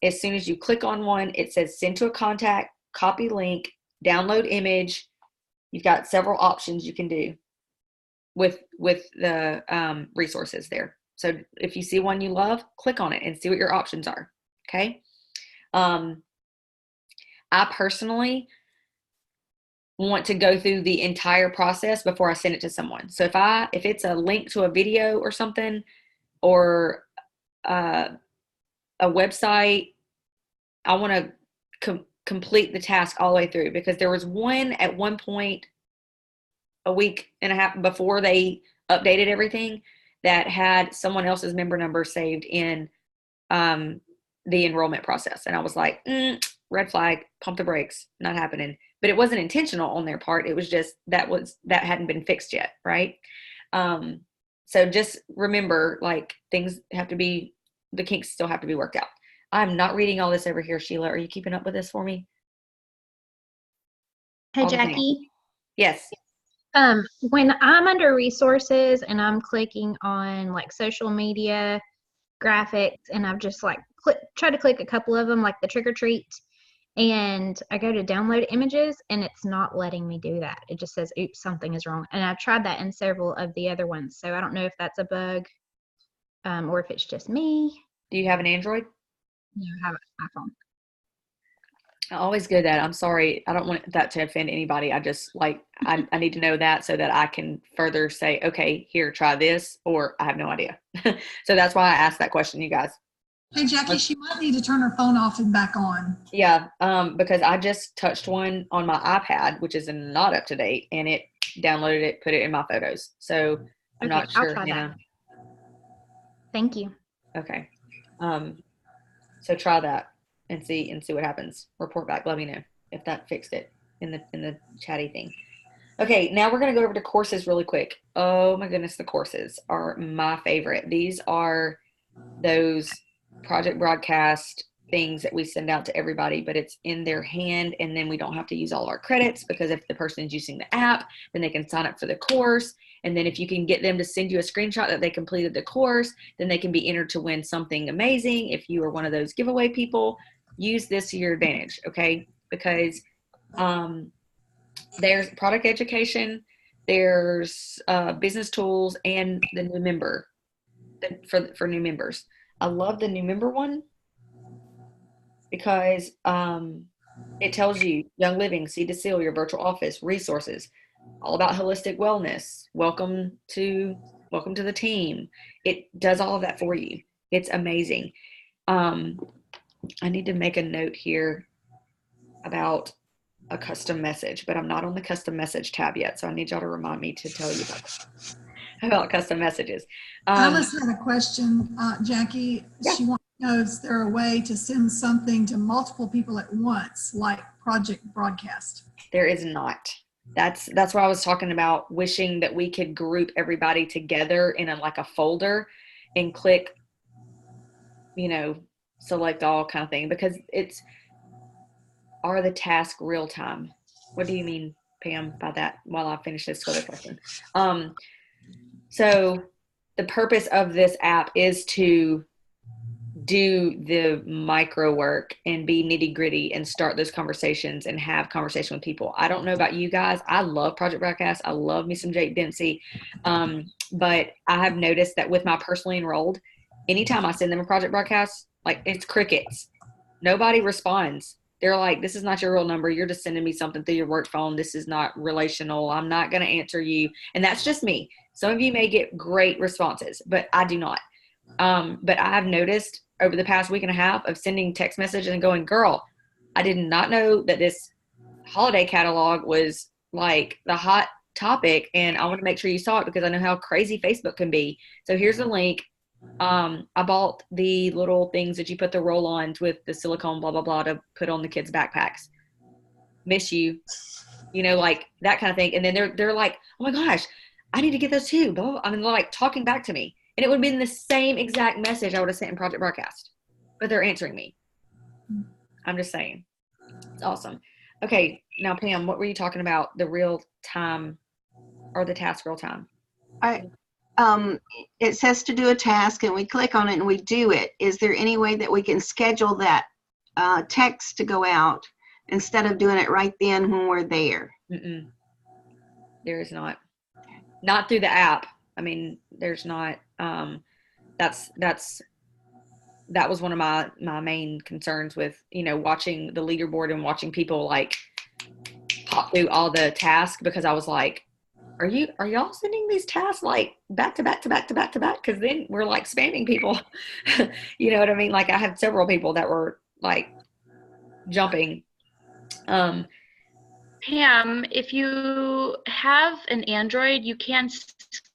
As soon as you click on one, it says send to a contact, copy link, download image. You've got several options you can do with the resources there. So if you see one you love, click on it and see what your options are. Okay. I personally want to go through the entire process before I send it to someone. So if it's a link to a video or something, or a website, I want to complete the task all the way through, because there was one at one point a week and a half before they updated everything that had someone else's member number saved in the enrollment process. And I was like, red flag, pump the brakes, not happening. But it wasn't intentional on their part. It was just that hadn't been fixed yet, right? So just remember, like, things have to be, the kinks still have to be worked out. I'm not reading all this over here, Sheila. Are you keeping up with this for me? Hey, Jackie. Yes. When I'm under resources and I'm clicking on like social media graphics, and I've just like try to click a couple of them, like the trick or treat, and I go to download images and it's not letting me do that. It just says, oops, something is wrong. And I've tried that in several of the other ones. So I don't know if that's a bug, or if it's just me. Do you have an Android? No, I have an iPhone. I always go that. I'm sorry. I don't want that to offend anybody. I just I need to know that so that I can further say, okay, here, try this, or I have no idea. So that's why I asked that question, you guys. Hey, Jackie, she might need to turn her phone off and back on. Yeah, because I just touched one on my iPad, which is not up to date, and it downloaded it, put it in my photos. So I'm not sure. I'll try that. Thank you. Okay. So try that and see what happens. Report back. Let me know if that fixed it in the chatty thing. Okay, now we're going to go over to courses really quick. Oh my goodness, the courses are my favorite. These are those project broadcast things that we send out to everybody, but it's in their hand, and then we don't have to use all our credits, because if the person is using the app, then they can sign up for the course. And then if you can get them to send you a screenshot that they completed the course, then they can be entered to win something amazing. If you are one of those giveaway people, use this to your advantage, okay? Because there's product education, there's business tools, and the new member for new members. I love the new member one because it tells you Young Living, Seed to Seal, your virtual office, resources, all about holistic wellness. Welcome to the team. It does all of that for you. It's amazing. I need to make a note here about a custom message, but I'm not on the custom message tab yet, so I need y'all to remind me to tell you about custom messages. Alice had a question, Jackie. Yeah. She wants to know, is there a way to send something to multiple people at once, like project broadcast? There is not. That's what I was talking about, wishing that we could group everybody together in a folder and click, select all kind of thing, because are the tasks real time? What do you mean, Pam, by that, while I finish this other question? So the purpose of this app is to do the micro work and be nitty gritty and start those conversations and have conversation with people. I don't know about you guys. I love Project Broadcast. I love me some Jake Dempsey. But I have noticed that with my personally enrolled, anytime I send them a Project Broadcast, it's crickets. Nobody responds. They're like, this is not your real number. You're just sending me something through your work phone. This is not relational. I'm not going to answer you. And that's just me. Some of you may get great responses, but I do not. But I have noticed over the past week and a half of sending text messages and going, girl, I did not know that this holiday catalog was like the hot topic. And I want to make sure you saw it because I know how crazy Facebook can be. So here's the link. I bought the little things that you put the roll-ons with the silicone, blah, blah, blah, to put on the kids' backpacks. Miss you, that kind of thing. And then they're like, oh my gosh, I need to get those too. Blah, blah, blah. I mean, they're like talking back to me. And it would have been the same exact message I would have sent in Project Broadcast, but they're answering me. I'm just saying. It's awesome. Okay. Now, Pam, what were you talking about? The real time or the task real time? It says to do a task and we click on it and we do it. Is there any way that we can schedule that text to go out instead of doing it right then when we're there? Mm-mm. There is not. Not through the app. I mean, there's not. that was one of my main concerns with, watching the leaderboard and watching people like pop through all the tasks, because I was like, are y'all sending these tasks like back to back to back to back to back? Because then we're like spamming people. You know what I mean? Like I had several people that were like jumping. Pam, if you have an Android, you can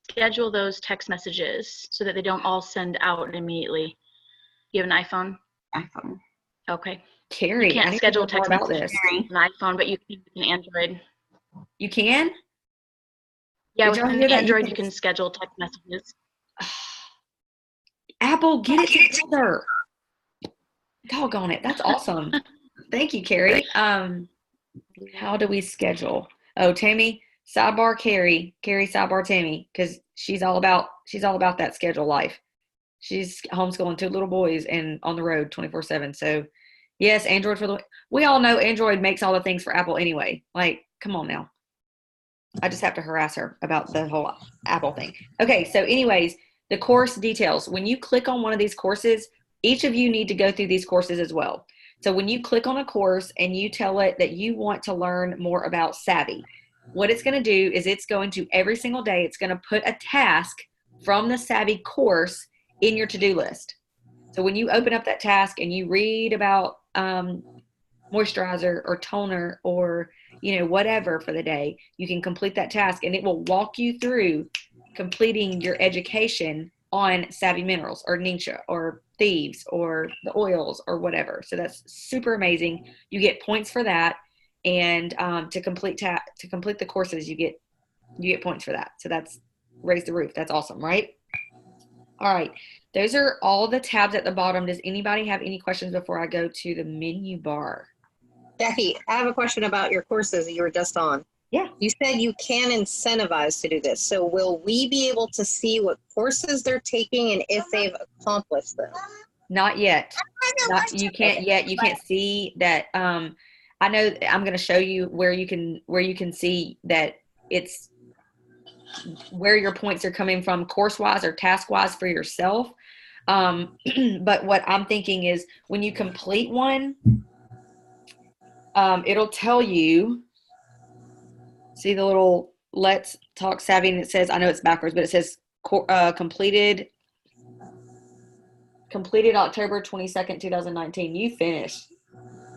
schedule those text messages so that they don't all send out immediately. You have an iPhone? iPhone. Okay. Carrie, you can't schedule text messages on an iPhone, but you can with an Android. You can? Yeah, with an Android, you can schedule text messages. Apple, get it together. Doggone it. That's awesome. Thank you, Carrie. How do we schedule? Oh, Tammy, sidebar Carrie, sidebar Tammy, because she's all about that schedule life. She's homeschooling 2 little boys and on the road 24/7. So yes, Android we all know Android makes all the things for Apple anyway. Like, come on now. I just have to harass her about the whole Apple thing. Okay, so anyways, the course details. When you click on one of these courses, each of you need to go through these courses as well. So when you click on a course and you tell it that you want to learn more about Savvy, what it's going to do is it's going to, every single day, it's going to put a task from the Savvy course in your to-do list. So when you open up that task and you read about moisturizer or toner or whatever for the day, you can complete that task and it will walk you through completing your education on Savvy Minerals or Ningxia or Thieves or the oils or whatever. So that's super amazing. You get points for that, and to complete the courses, you get points for that. So that's raise the roof. That's awesome, right? All right. Those are all the tabs at the bottom. Does anybody have any questions before I go to the menu bar? Jackie, I have a question about your courses that you were just on. Yeah. You said you can incentivize to do this. So will we be able to see what courses they're taking and if they've accomplished them? Not yet. You can't yet. You can't see that. I know I'm going to show you where you can see that it's where your points are coming from course-wise or task-wise for yourself. But what I'm thinking is when you complete one, it'll tell you, see the little Let's Talk Savvy, and it says, I know it's backwards, but it says completed October 22nd, 2019. You finished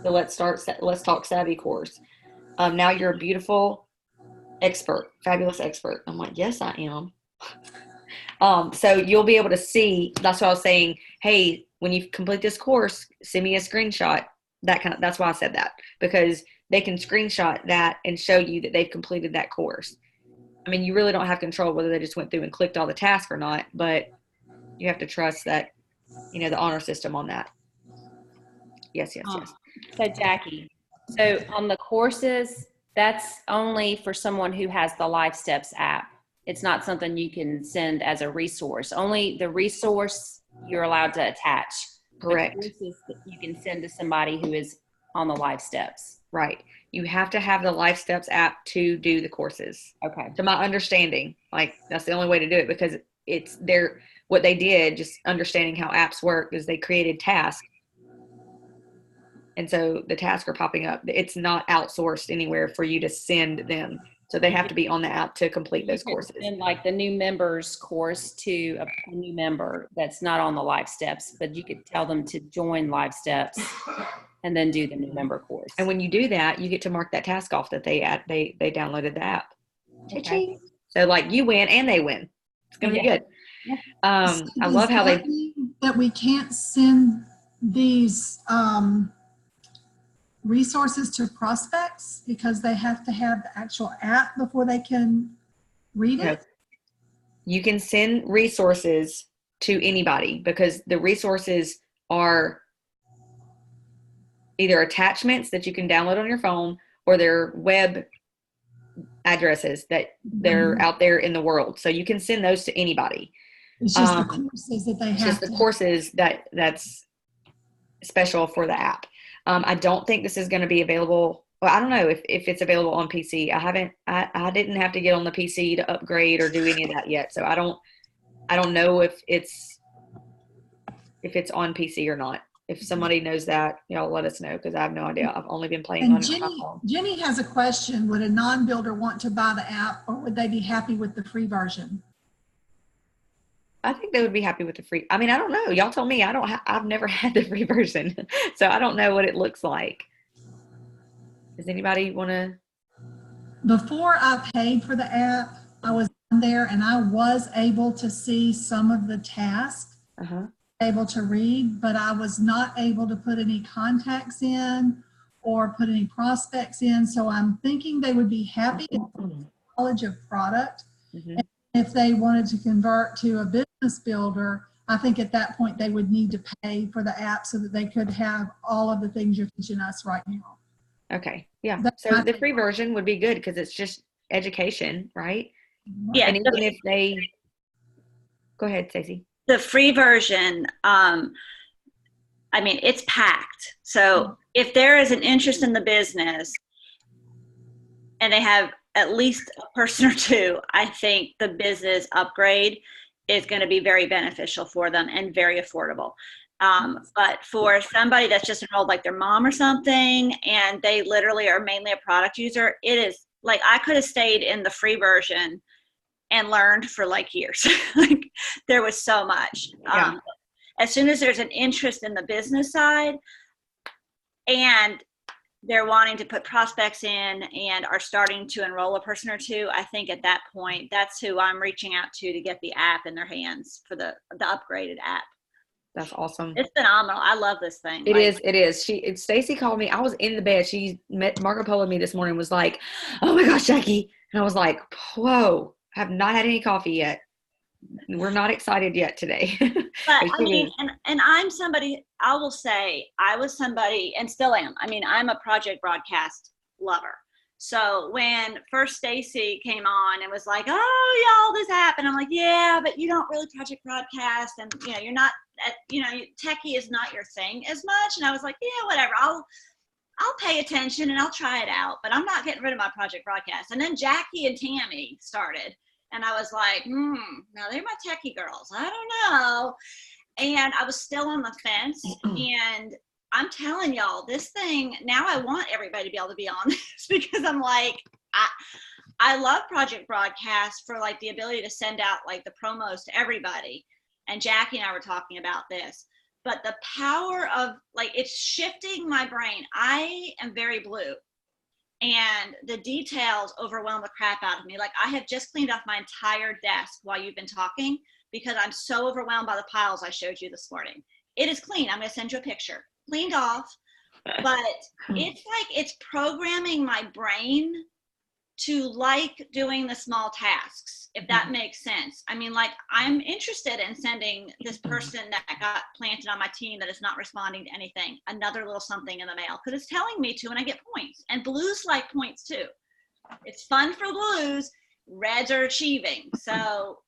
the Let's Talk Savvy course. Now you're a beautiful expert, fabulous expert. I'm like, yes, I am. So you'll be able to see, that's what I was saying. Hey, when you complete this course, send me a screenshot. That's why I said that, because they can screenshot that and show you that they've completed that course. I mean, you really don't have control whether they just went through and clicked all the tasks or not, but you have to trust that, the honor system on that. Yes. So Jackie, so on the courses, that's only for someone who has the Life Steps app. It's not something you can send as a resource. Only the resource you're allowed to attach. Correct. You can send to somebody who is on the Life Steps. Right. You have to have the Life Steps app to do the courses. Okay. To my understanding, like that's the only way to do it, because it's what they did, just understanding how apps work, is they created tasks. And so the tasks are popping up. It's not outsourced anywhere for you to send them. So they have to be on the app to complete those courses. And like the new members course to a new member that's not on the Life Steps, but you could tell them to join Life Steps and then do the new member course. And when you do that, you get to mark that task off that they downloaded the app. Okay. So like you win and they win. It's going to be good. Yeah. I love how that we can't send these resources to prospects because they have to have the actual app before they can read it? No. You can send resources to anybody because the resources are either attachments that you can download on your phone or they're web addresses that they're out there in the world. So you can send those to anybody. It's just the courses that they have. Just the courses that's special for the app. I don't think this is going to be available. Well, I don't know if it's available on PC. I didn't have to get on the PC to upgrade or do any of that yet. So I don't know if it's if it's on PC or not. If somebody knows that, y'all let us know, because I have no idea. I've only been playing And on it on my phone. Jenny has a question. Would a non-builder want to buy the app, or would they be happy with the free version? I think they would be happy with the free. I mean, I don't know. Y'all tell me. I've never had the free version, so I don't know what it looks like. Does anybody want to? Before I paid for the app, I was on there and I was able to see some of the tasks, able to read, but I was not able to put any contacts in or put any prospects in. So I'm thinking they would be happy with knowledge of product. And if they wanted to convert to a business builder, I think at that point they would need to pay for the app so that they could have all of the things you're teaching us right now. Okay. Yeah. So the free version would be good because it's just education, right? Yeah. And even if they, go ahead, Stacey. The free version, I mean, it's packed. So if there is an interest in the business and they have at least a person or two, I think the business upgrade is going to be very beneficial for them and very affordable. But for somebody that's just enrolled, like their mom or something, and they literally are mainly a product user, it is like, I could have stayed in the free version and learned for like years. Like there was so much. Yeah. As soon as there's an interest in the business side and they're wanting to put prospects in and are starting to enroll a person or two, I think at that point, that's who I'm reaching out to get the app in their hands for the upgraded app. That's awesome. It's phenomenal. I love this thing. It is. Stacey called me. I was in the bed. She met Marco Polo me this morning, was like, "Oh my gosh, Jackie." And I was like, "Whoa, I have not had any coffee yet. We're not excited yet today." But I mean, and I'm somebody, I will say, I was somebody and still am. I mean, I'm a project broadcast lover. So when first Stacey came on and was like, "Oh, y'all, this happened," I'm like, "Yeah, but you don't really project broadcast, and you know, you're not, techie is not your thing as much." And I was like, "Yeah, whatever. I'll pay attention and I'll try it out, but I'm not getting rid of my project broadcast." And then Jackie and Tammy started, and I was like, now they're my techie girls. I don't know. And I was still on the fence, and I'm telling y'all, this thing, now I want everybody to be able to be on this because I'm like, I love project broadcast for like the ability to send out like the promos to everybody. And Jackie and I were talking about this, but the power of like, it's shifting my brain. I am very blue and the details overwhelm the crap out of me. Like I have just cleaned off my entire desk while you've been talking because I'm so overwhelmed by the piles I showed you this morning. It is clean. I'm going to send you a picture. Cleaned off, but it's like it's programming my brain to like doing the small tasks, if that makes sense. I mean, like I'm interested in sending this person that got planted on my team that is not responding to anything another little something in the mail because it's telling me to, and I get points. And blues like points too. It's fun for blues. Reds are achieving. So,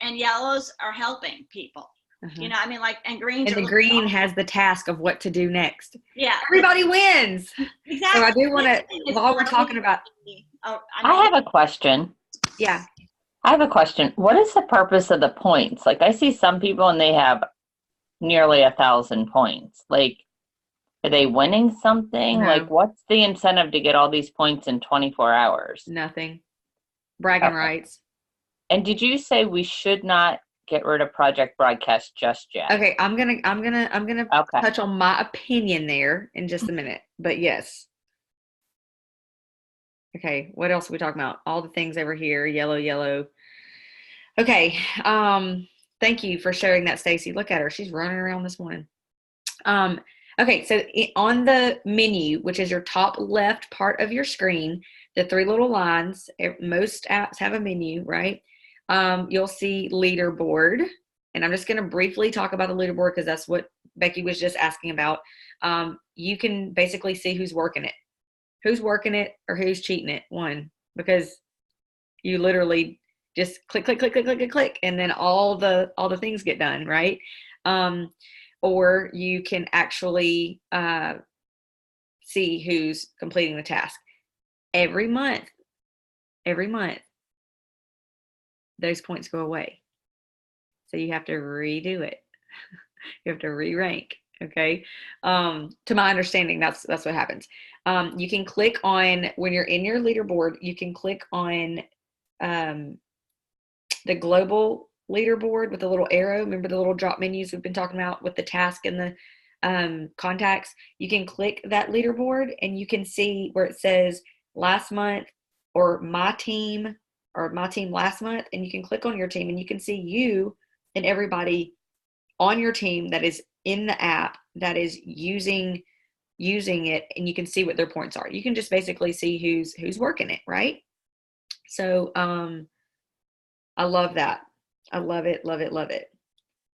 and yellows are helping people. You know, I mean, like, and greens. And the green has the task of what to do next. Yeah. Everybody wins. Exactly. So I do want to, while we're talking about. I have a question. Yeah. I have a question. What is the purpose of the points? Like, I see some people and they have nearly 1,000 points. Like, are they winning something? No. Like, what's the incentive to get all these points in 24 hours? Nothing. Bragging rights. And did you say we should not get rid of project broadcast just yet? Okay, I'm gonna touch on my opinion there in just a minute. But yes. Okay, what else are we talking about? All the things over here, yellow. Okay, thank you for sharing that, Stacey. Look at her, she's running around this morning. Okay, so on the menu, which is your top left part of your screen, the three little lines, most apps have a menu, right? You'll see leaderboard, and I'm just going to briefly talk about the leaderboard because that's what Becky was just asking about. You can basically see who's working it or who's cheating it. One, because you literally just click, and then all the things get done, right? Or you can actually see who's completing the task every month. Those points go away. So you have to redo it. You have to re-rank. Okay. To my understanding, that's what happens. You can click on, when you're in your leaderboard, you can click on the global leaderboard with the little arrow. Remember the little drop menus we've been talking about with the task and the contacts? You can click that leaderboard and you can see where it says last month or my team last month, and you can click on your team and you can see you and everybody on your team that is in the app that is using it, and you can see what their points are. You can just basically see who's working it, right? So I love that. I love it, love it, love it.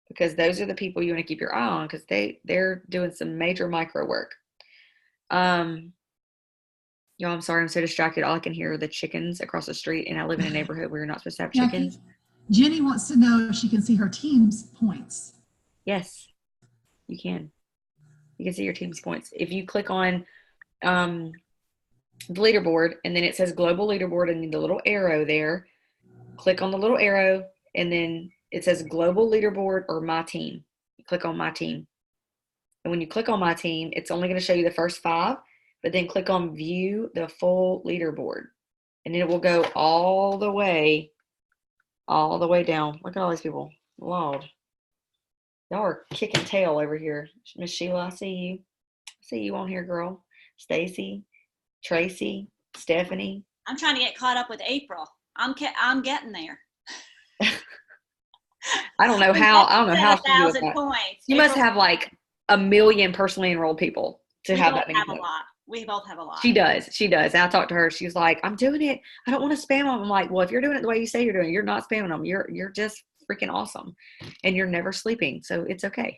Because those are the people you want to keep your eye on, because they're doing some major micro work. Y'all, I'm sorry, I'm so distracted. All I can hear are the chickens across the street, and I live in a neighborhood where you're not supposed to have chickens. Jenny wants to know if she can see her team's points. Yes, you can. You can see your team's points. If you click on the leaderboard, and then it says global leaderboard, and the little arrow there, click on the little arrow, and then it says global leaderboard or my team. You click on my team. And when you click on my team, it's only going to show you the first 5, but then click on view the full leaderboard. And it will go all the way down. Look at all these people. Lord. Y'all are kicking tail over here. Miss Sheila, I see you. I see you on here, girl. Stacy, Tracy, Stephanie. I'm trying to get caught up with April. I'm getting there. I don't know how she does that. Points. You must have like 1 million personally enrolled people to have that many points. We both have a lot. She does. And I talked to her. She's like, I'm doing it. I don't want to spam them. I'm like, well, if you're doing it the way you say you're doing it, you're not spamming them. You're just freaking awesome. And you're never sleeping. So it's okay.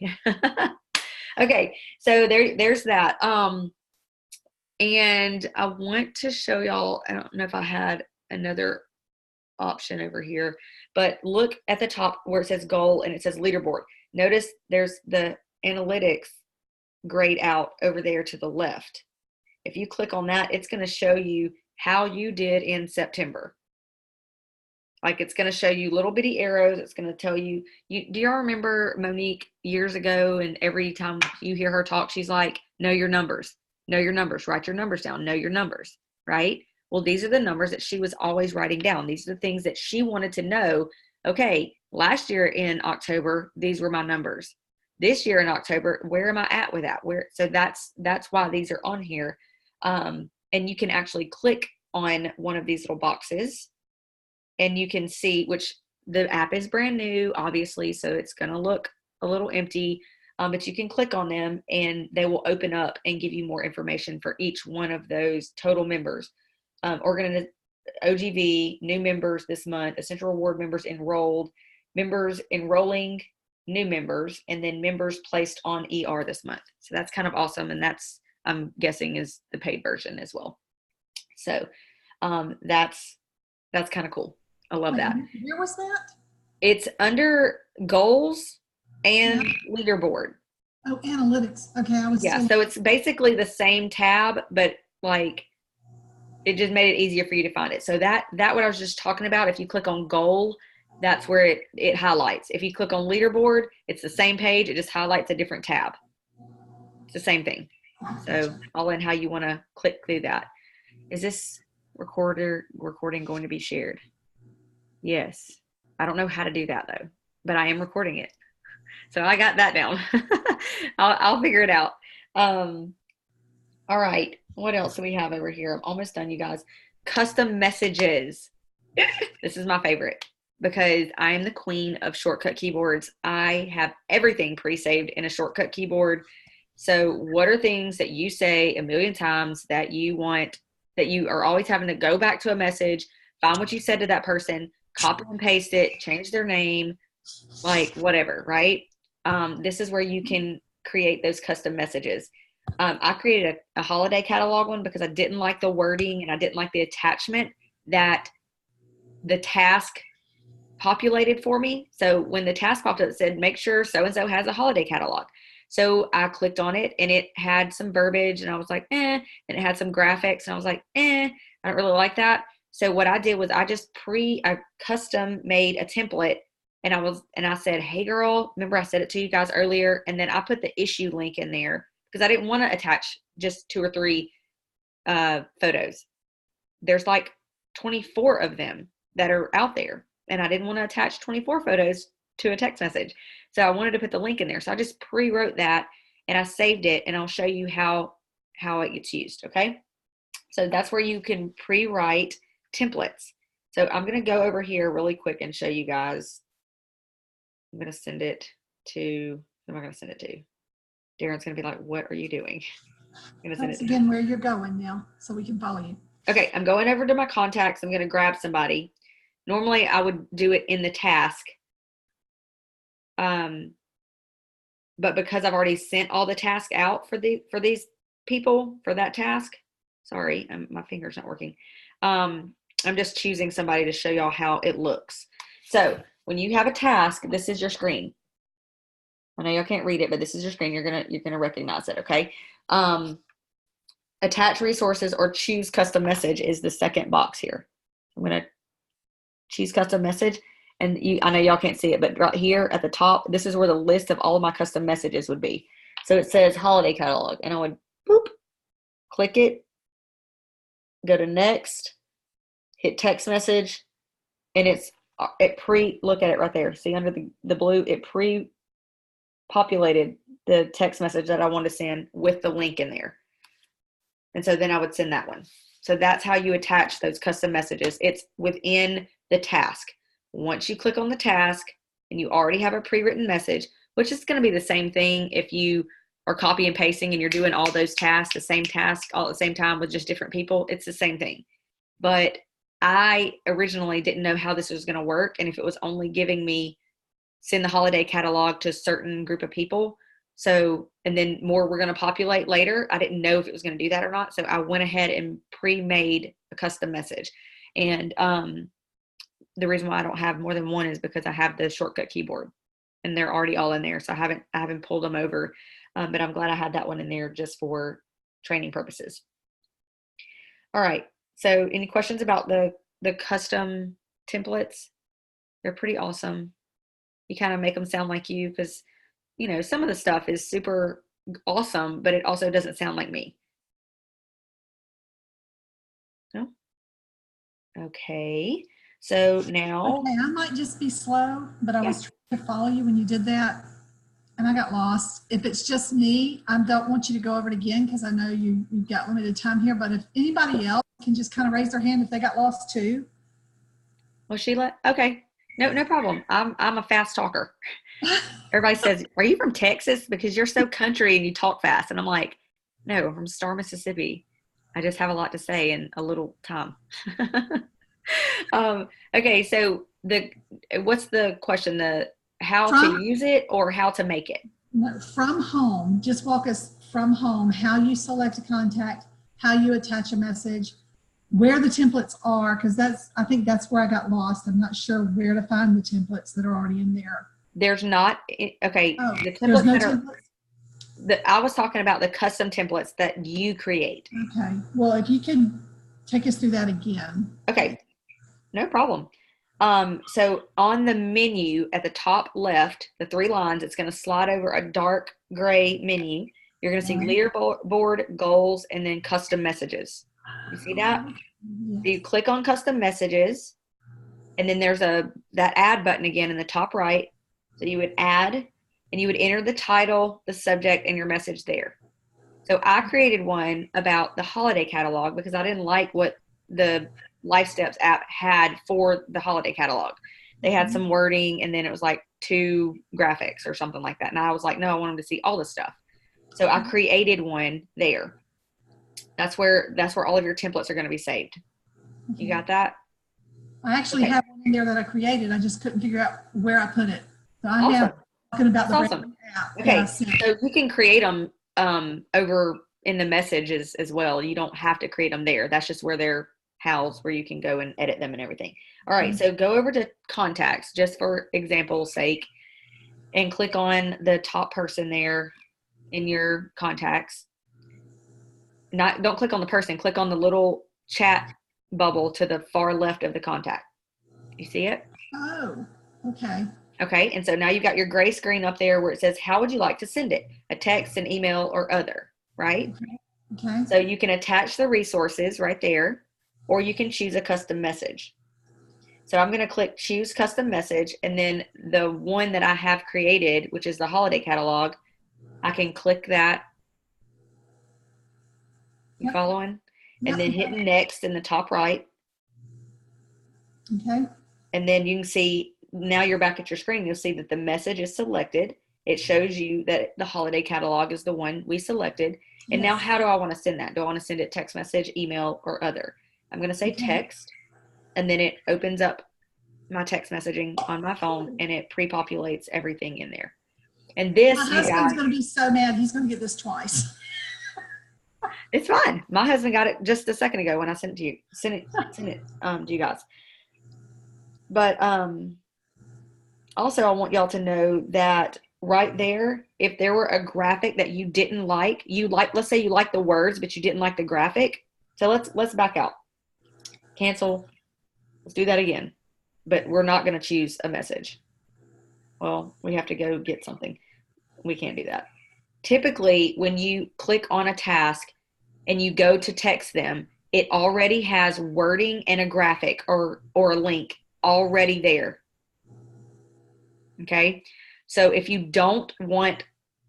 Okay. So there's that. And I want to show y'all, I don't know if I had another option over here, but look at the top where it says goal and it says leaderboard. Notice there's the analytics grayed out over there to the left. If you click on that, it's going to show you how you did in September. Like, it's going to show you little bitty arrows. It's going to tell you, do y'all remember Monique years ago? And every time you hear her talk, she's like, know your numbers, write your numbers down, know your numbers, right? Well, these are the numbers that she was always writing down. These are the things that she wanted to know. Okay, last year in October, these were my numbers. This year in October, where am I at with that? So that's why these are on here. And you can actually click on one of these little boxes and you can see, which the app is brand new, obviously, so it's going to look a little empty, but you can click on them and they will open up and give you more information for each one of those total members. OGV, new members this month, Essential Reward members enrolled, members enrolling new members, and then members placed on ER this month. So that's kind of awesome. And that's, I'm guessing, is the paid version as well. So that's kind of cool. I love that. Where was that? It's under goals and leaderboard. Oh, analytics. Okay. So it's basically the same tab, but like it just made it easier for you to find it. So that what I was just talking about, if you click on goal, that's where it highlights. If you click on leaderboard, it's the same page. It just highlights a different tab. It's the same thing. So all in how you want to click through that. Is this recording going to be shared? Yes. I don't know how to do that though, but I am recording it. So I got that down. I'll figure it out. All right. What else do we have over here? I'm almost done, you guys. Custom messages. This is my favorite because I am the queen of shortcut keyboards. I have everything pre-saved in a shortcut keyboard. So what are things that you say 1 million times that you want, that you are always having to go back to a message, find what you said to that person, copy and paste it, change their name, like whatever, right? This is where you can create those custom messages. I created a holiday catalog one because I didn't like the wording and I didn't like the attachment that the task populated for me. So when the task popped up, it said, make sure so-and-so has a holiday catalog. So I clicked on it and it had some verbiage and I was like, and it had some graphics and I was like, I don't really like that. So what I did was I custom made a template and I said, hey girl, remember I said it to you guys earlier, and then I put the issue link in there because I didn't want to attach just 2 or 3 photos. There's like 24 of them that are out there, and I didn't want to attach 24 photos to a text message. So I wanted to put the link in there. So I just pre-wrote that and I saved it, and I'll show you how it gets used. Okay. So that's where you can pre-write templates. So I'm going to go over here really quick and show you guys. I'm going to send it to, who am I going to send it to? Darren's going to be like, what are you doing? I'm going to send That's it again where you're going now, so we can follow you. Okay, I'm going over to my contacts. I'm going to grab somebody. Normally, I would do it in the task. But because I've already sent all the tasks out for these people for that task, sorry, my finger's not working. I'm just choosing somebody to show y'all how it looks. So when you have a task, this is your screen. I know y'all can't read it, but this is your screen. You're gonna recognize it. Okay. Attach resources or choose custom message is the second box here. I'm gonna choose custom message, and I know y'all can't see it, but right here at the top, this is where the list of all of my custom messages would be. So it says holiday catalog, and I would boop, click it, go to next, hit text message, and look at it right there. See under the blue, it pre-populated the text message that I want to send with the link in there. And so then I would send that one. So that's how you attach those custom messages. It's within the task. Once you click on the task and you already have a pre-written message, which is going to be the same thing if you are copy and pasting and you're doing all those tasks, the same task all at the same time with just different people, it's the same thing. But I originally didn't know how this was going to work, and if it was only giving me send the holiday catalog to a certain group of people. So, and then more were going to populate later. I didn't know if it was going to do that or not. So I went ahead and pre-made a custom message. And the reason why I don't have more than one is because I have the shortcut keyboard and they're already all in there. So I haven't pulled them over, but I'm glad I had that one in there just for training purposes. All right. So any questions about the custom templates? They're pretty awesome. You kind of make them sound like you, because you know, some of the stuff is super awesome, but it also doesn't sound like me. No? Okay. So now. Okay, I might just be slow, but I was trying to follow you when you did that, and I got lost. If it's just me, I don't want you to go over it again because I know you've got limited time here, but if anybody else can just kind of raise their hand if they got lost too. Well, Sheila, okay. No problem. I'm a fast talker. Everybody says, are you from Texas? Because you're so country and you talk fast. And I'm like, no, I'm from Star, Mississippi. I just have a lot to say in a little time. Okay, so what's the question? How to use it or how to make it? From home, just walk us from home, how you select a contact, how you attach a message, where the templates are, because I think that's where I got lost. I'm not sure where to find the templates that are already in there. There's not, okay. Oh, the templates no that templates? I was talking about the custom templates that you create. Okay. Well, if you can take us through that again. Okay. No problem. So on the menu at the top left, the 3 lines, it's going to slide over a dark gray menu. You're going to see leaderboard, goals, and then custom messages. You see that? Yes. So you click on custom messages, and then there's that add button again in the top right. So you would add, and you would enter the title, the subject, and your message there. So I created one about the holiday catalog because I didn't like what the Life Steps app had for the holiday catalog. They had some wording, and then it was like 2 graphics or something like that. And I was like, no, I want them to see all this stuff. So I created one there. That's where all of your templates are going to be saved. You got that? I actually have one in there that I created. I just couldn't figure out where I put it. So I Awesome. have talking about That's the awesome. app. Okay, so you can create them over in the messages as well. You don't have to create them there. That's just where they're housed, where you can go and edit them and everything. All right, so go over to contacts, just for example's sake, and click on the top person there in your contacts. Don't click on the person, click on the little chat bubble to the far left of the contact. You see it? Oh, okay. Okay, and so now you've got your gray screen up there where it says, how would you like to send it? A text, an email, or other, right? Okay. So you can attach the resources right there, or you can choose a custom message. So I'm going to click choose custom message, and then the one that I have created, which is the holiday catalog, I can click that. You following? And then hit next in the top right. Okay. And then you can see, now you're back at your screen, you'll see that the message is selected. It shows you that the holiday catalog is the one we selected. And now how do I want to send that? Do I want to send it text message, email, or other? I'm going to say text, and then it opens up my text messaging on my phone, and it pre-populates everything in there. And this, my husband's going to be so mad. He's going to get this twice. It's fine. My husband got it just a second ago when I sent it to you. Sent it to you guys. But also, I want y'all to know that right there, if there were a graphic that you didn't like, let's say you like the words, but you didn't like the graphic. So let's back out. Cancel. Let's do that again. But we're not going to choose a message. Well, we have to go get something. We can't do that. Typically, when you click on a task and you go to text them, it already has wording and a graphic or a link already there. Okay? So if you don't want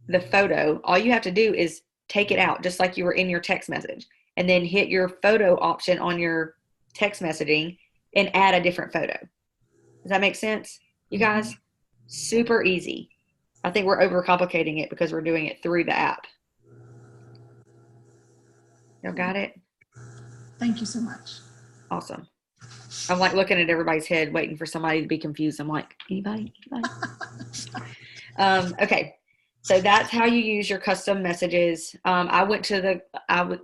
the photo, all you have to do is take it out, just like you were in your text message, and then hit your photo option on your text messaging and add a different photo. Does that make sense, you guys? Super easy. I think we're overcomplicating it because we're doing it through the app. Y'all got it? Thank you so much. Awesome. I'm like looking at everybody's head, waiting for somebody to be confused. I'm like, anybody? Okay. So that's how you use your custom messages.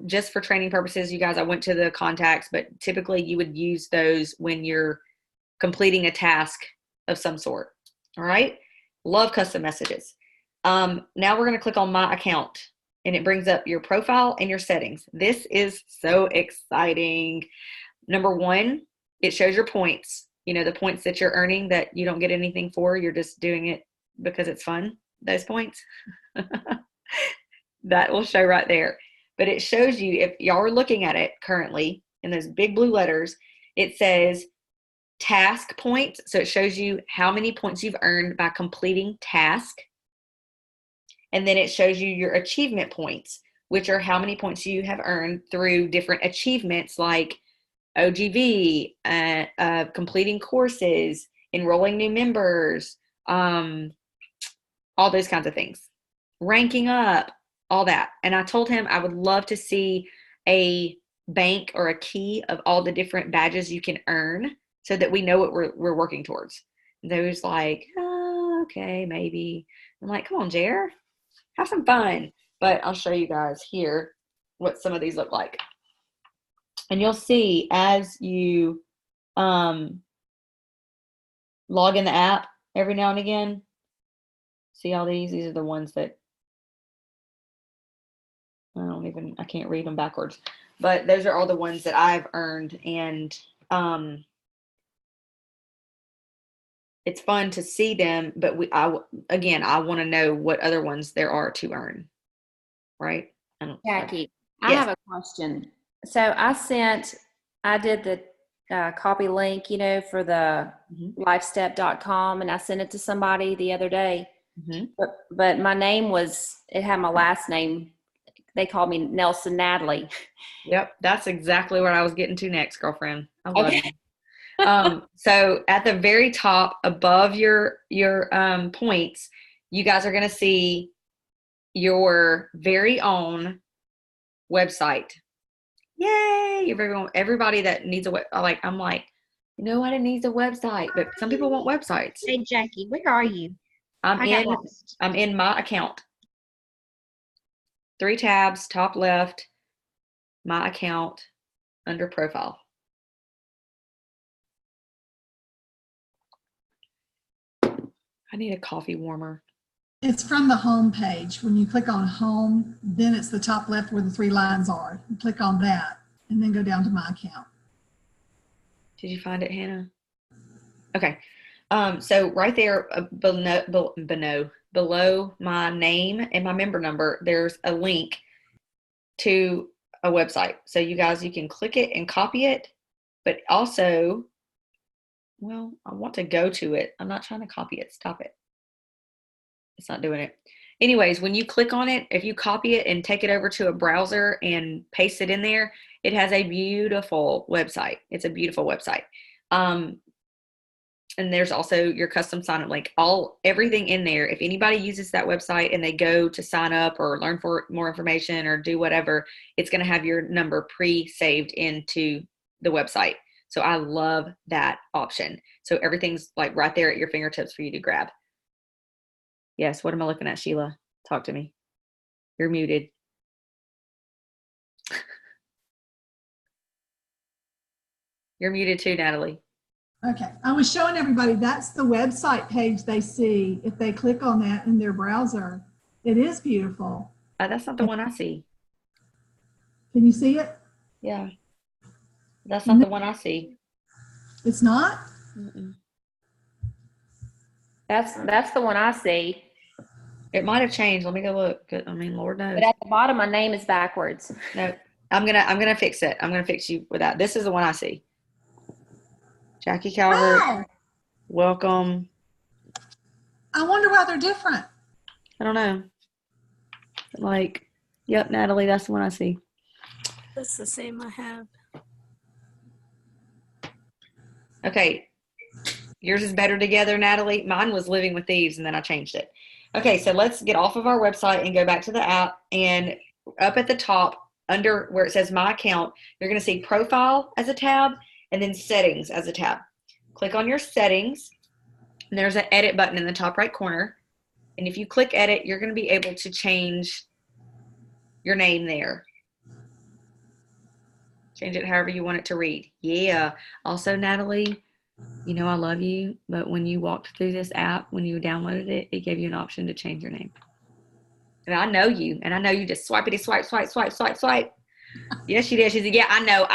Just for training purposes, you guys, I went to the contacts, but typically you would use those when you're completing a task of some sort. All right. Love custom messages. Now we're going to click on my account, and it brings up your profile and your settings. This is so exciting. Number one, it shows your points. You know, the points that you're earning that you don't get anything for. You're just doing it because it's fun. Those points. That will show right there. But it shows you, if y'all are looking at it currently in those big blue letters, it says task points. So it shows you how many points you've earned by completing task. And then it shows you your achievement points, which are how many points you have earned through different achievements like OGV, completing courses, enrolling new members, all those kinds of things, ranking up, all that. And I told him I would love to see a bank or a key of all the different badges you can earn so that we know what we're working towards. And they was like, oh, okay, maybe. I'm like, come on, Jer, have some fun. But I'll show you guys here what some of these look like. And you'll see as you log in the app every now and again, see all these? These are the ones that I can't read them backwards. But those are all the ones that I've earned. And it's fun to see them. But I want to know what other ones there are to earn. Right? Jackie, Yes. I have a question. So I did the copy link, for the lifestep.com, and I sent it to somebody the other day. But my name it had my last name. They called me Nelson Natalie. Yep, that's exactly what I was getting to next, girlfriend. I love you. So at the very top above your points, you guys are going to see your very own website. Yay! Everybody that needs I'm like, nobody needs a website, but some people want websites. Hey, Jackie, where are you? I'm in my account. 3 tabs, top left, my account, under profile. I need a coffee warmer. It's from the home page. When you click on home, then it's the top left where the 3 lines are. You click on that and then go down to my account. Did you find it, Hannah? Okay. So right there below my name and my member number, there's a link to a website. So you guys, you can click it and copy it, but also, well, I want to go to it. I'm not trying to copy it. Stop it. It's not doing it. Anyways, when you click on it, if you copy it and take it over to a browser and paste it in there, it has a beautiful website. It's a beautiful website. And there's also your custom sign up link, everything in there. If anybody uses that website and they go to sign up or learn for more information or do whatever, it's going to have your number pre-saved into the website. So I love that option. So everything's like right there at your fingertips for you to grab. Yes. What am I looking at, Sheila? Talk to me. You're muted. You're muted too, Natalie. Okay, I was showing everybody that's the website page they see if they click on that in their browser. It is beautiful. That's not the one I see. Can you see it? Yeah. That's not the one I see. It's not? Mm-mm. That's the one I see. It might have changed. Let me go look. I mean, Lord knows. But at the bottom, my name is backwards. No, I'm gonna fix it. I'm gonna fix you with that. This is the one I see. Jackie Calvert, Wow. Welcome. I wonder why they're different. I don't know. Like, yep, Natalie, that's the one I see. That's the same I have. Okay, yours is better together, Natalie. Mine was Living with Thieves, and then I changed it. Okay, so let's get off of our website and go back to the app. And up at the top, under where it says My Account, you're going to see Profile as a tab, and then Settings as a tab. Click on your Settings, and there's an Edit button in the top right corner. And if you click Edit, you're going to be able to change your name there. Change it however you want it to read. Yeah. Also, Natalie, you know I love you, but when you walked through this app, when you downloaded it, it gave you an option to change your name. And I know you, and I know you just swipey swipe, swipe, swipe, swipe, swipe. Yes, she did. She said, yeah, I know.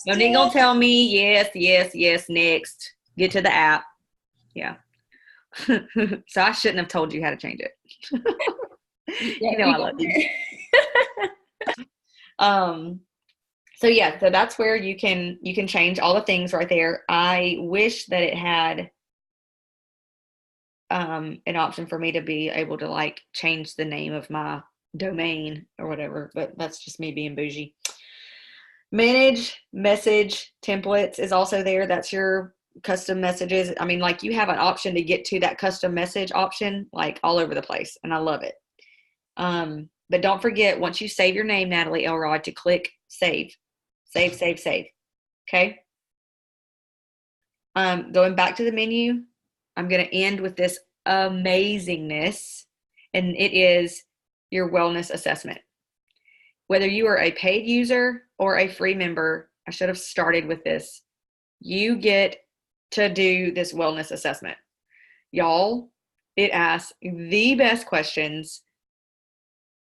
Monique gonna tell me, yes, next. Get to the app. Yeah. So I shouldn't have told you how to change it. You know I love you. So yeah, so that's where you can change all the things right there. I wish that it had an option for me to be able to like change the name of my domain or whatever, but that's just me being bougie. Manage message templates is also there. That's your custom messages. I mean, like you have an option to get to that custom message option like all over the place, and I love it. But don't forget, once you save your name, Natalie Elrod, to click save. Okay. Going back to the menu, I'm going to end with this amazingness, and it is your wellness assessment. Whether you are a paid user or a free member, I should have started with this. You get to do this wellness assessment. Y'all, it asks the best questions.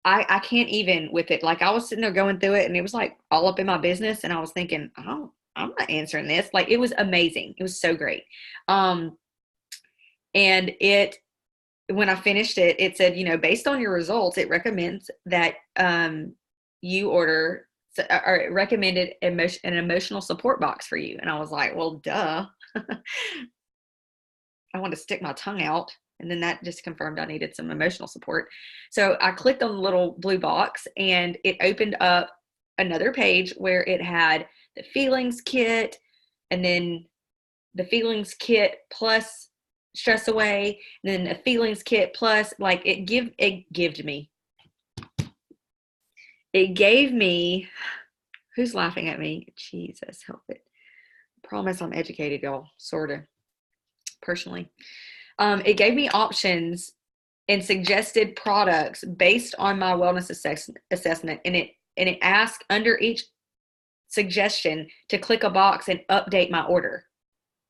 I can't even with it. Like I was sitting there going through it and it was like all up in my business. And I was thinking, oh, I'm not answering this. Like it was amazing. It was so great. And when I finished it, it said, you know, based on your results, it recommends that you order or it recommended an emotional support box for you. And I was like, well, duh. I want to stick my tongue out. And then that just confirmed I needed some emotional support. So I clicked on the little blue box and it opened up another page where it had the feelings kit and then the feelings kit plus stress away, and then a feelings kit plus like it gave me, who's laughing at me? Jesus, help it. I promise I'm educated, y'all, sort of, personally. It gave me options and suggested products based on my wellness assessment, and it asked under each suggestion to click a box and update my order,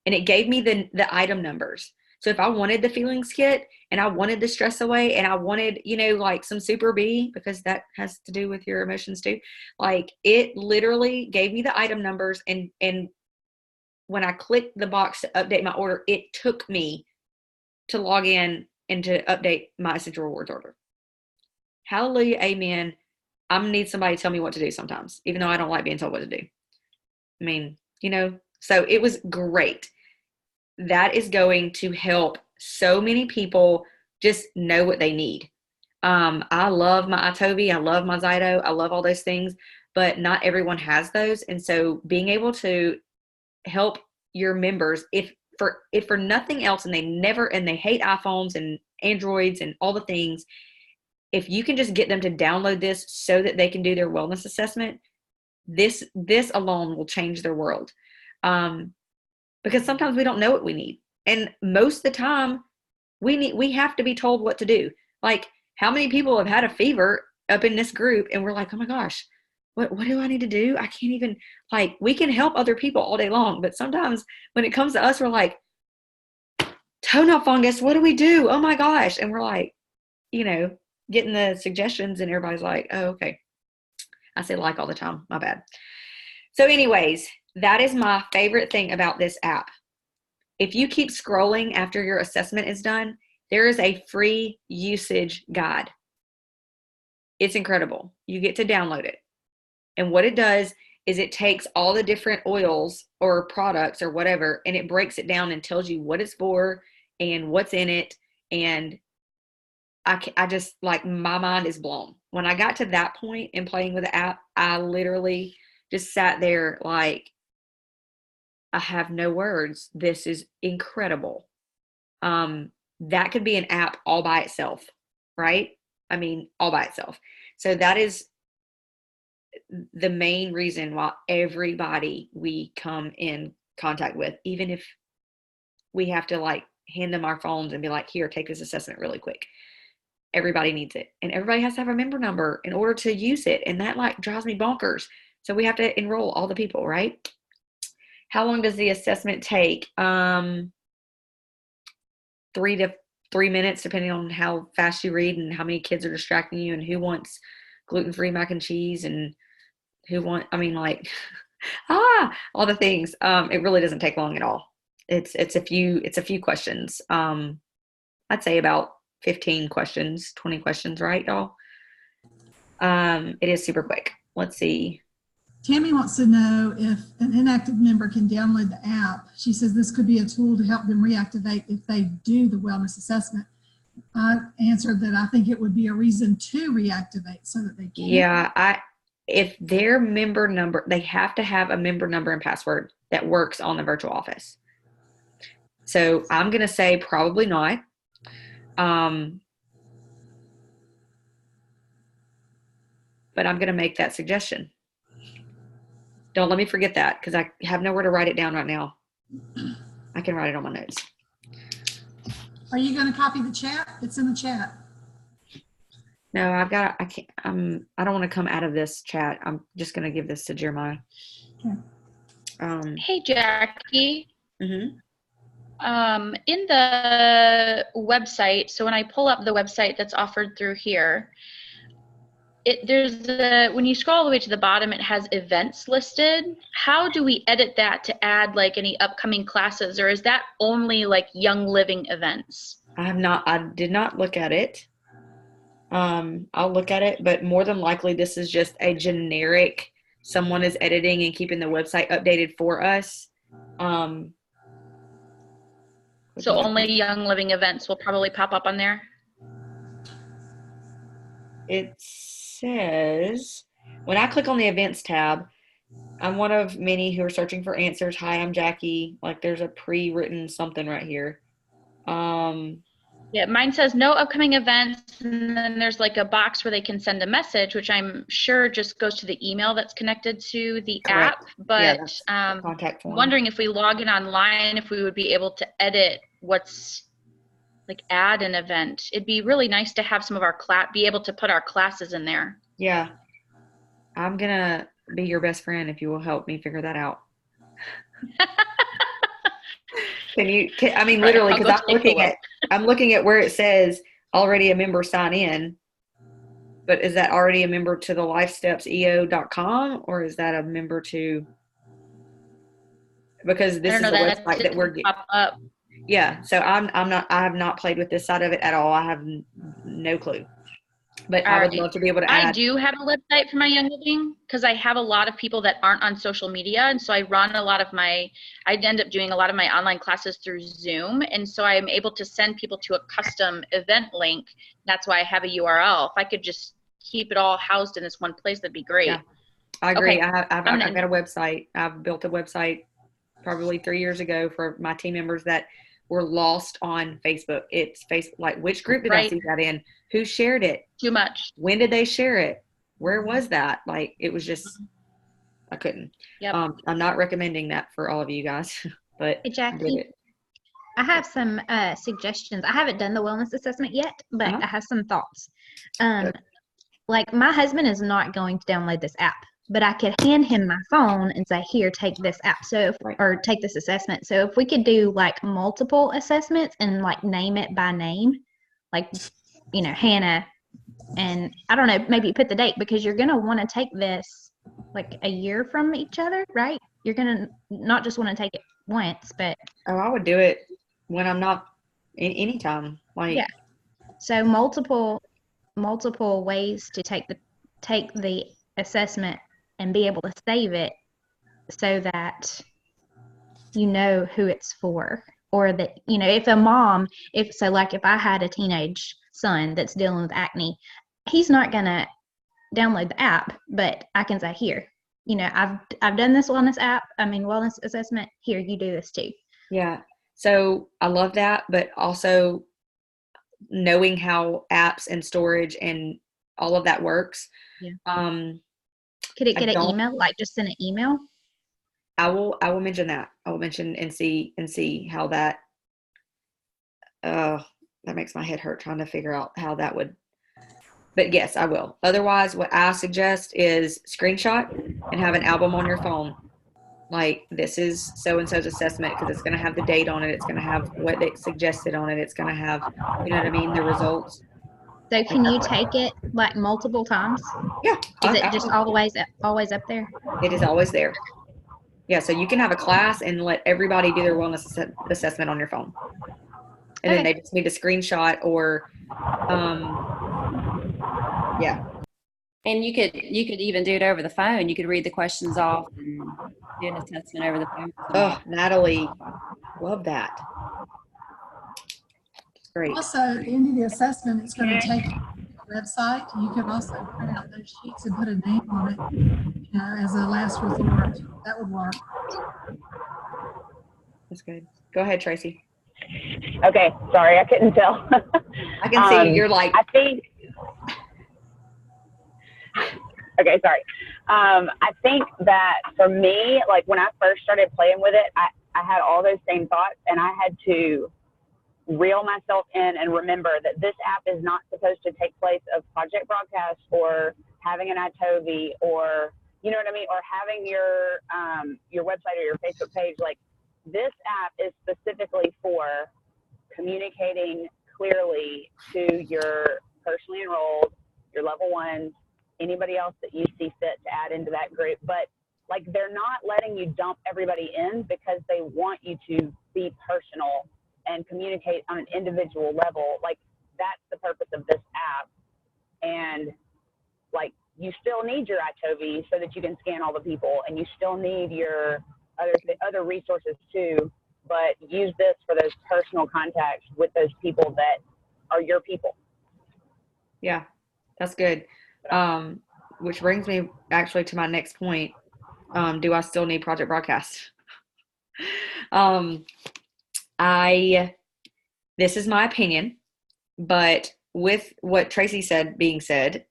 and it gave me the item numbers. So if I wanted the feelings kit and I wanted the stress away and I wanted, you know, like some Super B, because that has to do with your emotions too, like it literally gave me the item numbers and when I clicked the box to update my order, it took me to log in and to update my Essential Rewards order. Hallelujah, amen. I'm gonna need somebody to tell me what to do sometimes, even though I don't like being told what to do. I mean, so it was great. That is going to help so many people just know what they need. I love my iToby. I love my Zyto. I love all those things, but not everyone has those. And so being able to help your members, if for nothing else, and they hate iPhones and Androids and all the things, if you can just get them to download this so that they can do their wellness assessment, this alone will change their world. Because sometimes we don't know what we need. And most of the time we have to be told what to do. Like, how many people have had a fever up in this group and we're like, oh my gosh, what do I need to do? I can't even, like, we can help other people all day long. But sometimes when it comes to us, we're like, toenail fungus, what do we do? Oh my gosh. And we're like, getting the suggestions and everybody's like, oh, okay. I say like all the time. My bad. So anyways, that is my favorite thing about this app. If you keep scrolling after your assessment is done, there is a free usage guide. It's incredible. You get to download it. And what it does is it takes all the different oils or products or whatever, and it breaks it down and tells you what it's for and what's in it. And I just, like, my mind is blown. When I got to that point in playing with the app, I literally just sat there like, I have no words. This is incredible. That could be an app all by itself, right? I mean, all by itself. So that is the main reason why everybody we come in contact with, even if we have to, like, hand them our phones and be like, here, take this assessment really quick. Everybody needs it. And everybody has to have a member number in order to use it. And that, like, drives me bonkers. So we have to enroll all the people, right? How long does the assessment take? 3 to 3 minutes, depending on how fast you read and how many kids are distracting you and who wants gluten-free mac and cheese and all the things. It really doesn't take long at all. It's a few questions. I'd say about 15 questions, 20 questions, right, y'all? It is super quick. Let's see. Tammy wants to know if an inactive member can download the app. She says this could be a tool to help them reactivate if they do the wellness assessment. I answered that I think it would be a reason to reactivate so that they can. Yeah, if their member number, they have to have a member number and password that works on the virtual office. So I'm going to say probably not. But I'm going to make that suggestion. Don't let me forget that, because I have nowhere to write it down right now. I can write it on my notes. Are you going to copy the chat? It's in the chat. No, I don't want to come out of this chat. I'm just going to give this to Jeremiah. Okay. Hey, Jackie. Mm-hmm. In the website, so when I pull up the website that's offered through here, when you scroll all the way to the bottom, it has events listed. How do we edit that to add, like, any upcoming classes, or is that only, like, Young Living events? I did not look at it. I'll look at it, but more than likely this is just a generic, someone is editing and keeping the website updated for us. So only Young Living events will probably pop up on there? It says, when I click on the events tab, I'm one of many who are searching for answers. Hi, I'm Jackie. Like, there's a pre-written something right here. Yeah, mine says no upcoming events, and then there's, like, a box where they can send a message, which I'm sure just goes to the email that's connected to the Correct. app. But Yeah, contact form. wondering if we log in online, if we would be able to edit add an event. It'd be really nice to have some of our be able to put our classes in there. Yeah. I'm going to be your best friend if you will help me figure that out. Literally, because I'm looking at where it says already a member sign in, but is that already a member to the lifestepseo.com, or is that a member to because this I is don't a know, that website that we're getting. pop up. Yeah, so I have not played with this side of it at all. I have no clue. But I would love to be able to I add. do have a website for my Young Living because I have a lot of people that aren't on social media. And so I end up doing a lot of my online classes through Zoom. And so I'm able to send people to a custom event link. That's why I have a URL. If I could just keep it all housed in this one place, that'd be great. Yeah, I agree. Okay. I've got a website. I've built a website probably 3 years ago for my team members that were lost on Facebook. It's Facebook, like which group did I see that in? Who shared it? Too much. When did they share it? Where was that? Like, it was just, I couldn't. Yep. I'm not recommending that for all of you guys, but Hey, Jackie, I have some suggestions. I haven't done the wellness assessment yet, but I have some thoughts. Like, my husband is not going to download this app, but I could hand him my phone and say, here, take this app. Or take this assessment. So if we could do like multiple assessments and like name it by name, like, you know, Hannah, and I don't know, maybe put the date, because you're going to want to take this like a year from each other, right? You're going to not just want to take it once, but. Oh, I would do it when I'm not anytime. Like, yeah. So multiple ways to take the assessment and be able to save it so that you know who it's for, or that, you know, if a mom, if I had a teenage son that's dealing with acne, he's not going to download the app, but I can say, here, you know, I've done this wellness assessment. Here, you do this too. Yeah. So I love that, but also knowing how apps and storage and all of that works. Yeah. Could it get an email? Like, just send an email? I will mention that. I will mention and see how that. That makes my head hurt trying to figure out how that would. But yes, I will. Otherwise, what I suggest is screenshot and have an album on your phone. Like, this is so-and-so's assessment, because it's going to have the date on it. It's going to have what they suggested on it. It's going to have, you know what I mean, the results. So can you take it like multiple times? Yeah. Is it just always up there? It is always there. Yeah, so you can have a class and let everybody do their wellness assessment on your phone. And then they just need a screenshot or, yeah. And you could even do it over the phone. You could read the questions off and do an assessment over the phone. Oh, Natalie, love that. Great. Also, at the end of the assessment, it's going to take you to the website. You can also print out those sheets and put a name on it, you know, as a last resort. That would work. That's good. Go ahead, Tracy. Okay, sorry, I couldn't tell. I can see you're like. I think. Okay, sorry. I think that for me, like when I first started playing with it, I had all those same thoughts, and I had to reel myself in and remember that this app is not supposed to take place of Project Broadcast or having an iTovi or, you know what I mean, or having your website or your Facebook page. Like, this app is specifically for communicating clearly to your personally enrolled, your level ones, anybody else that you see fit to add into that group. But like, they're not letting you dump everybody in because they want you to be personal and communicate on an individual level. Like, that's the purpose of this app. And like, you still need your iTovi so that you can scan all the people, and you still need your other resources too, but use this for those personal contacts with those people that are your people. Yeah, that's good. Which brings me actually to my next point. Do I still need Project Broadcast? This is my opinion, but with what Tracy said being said,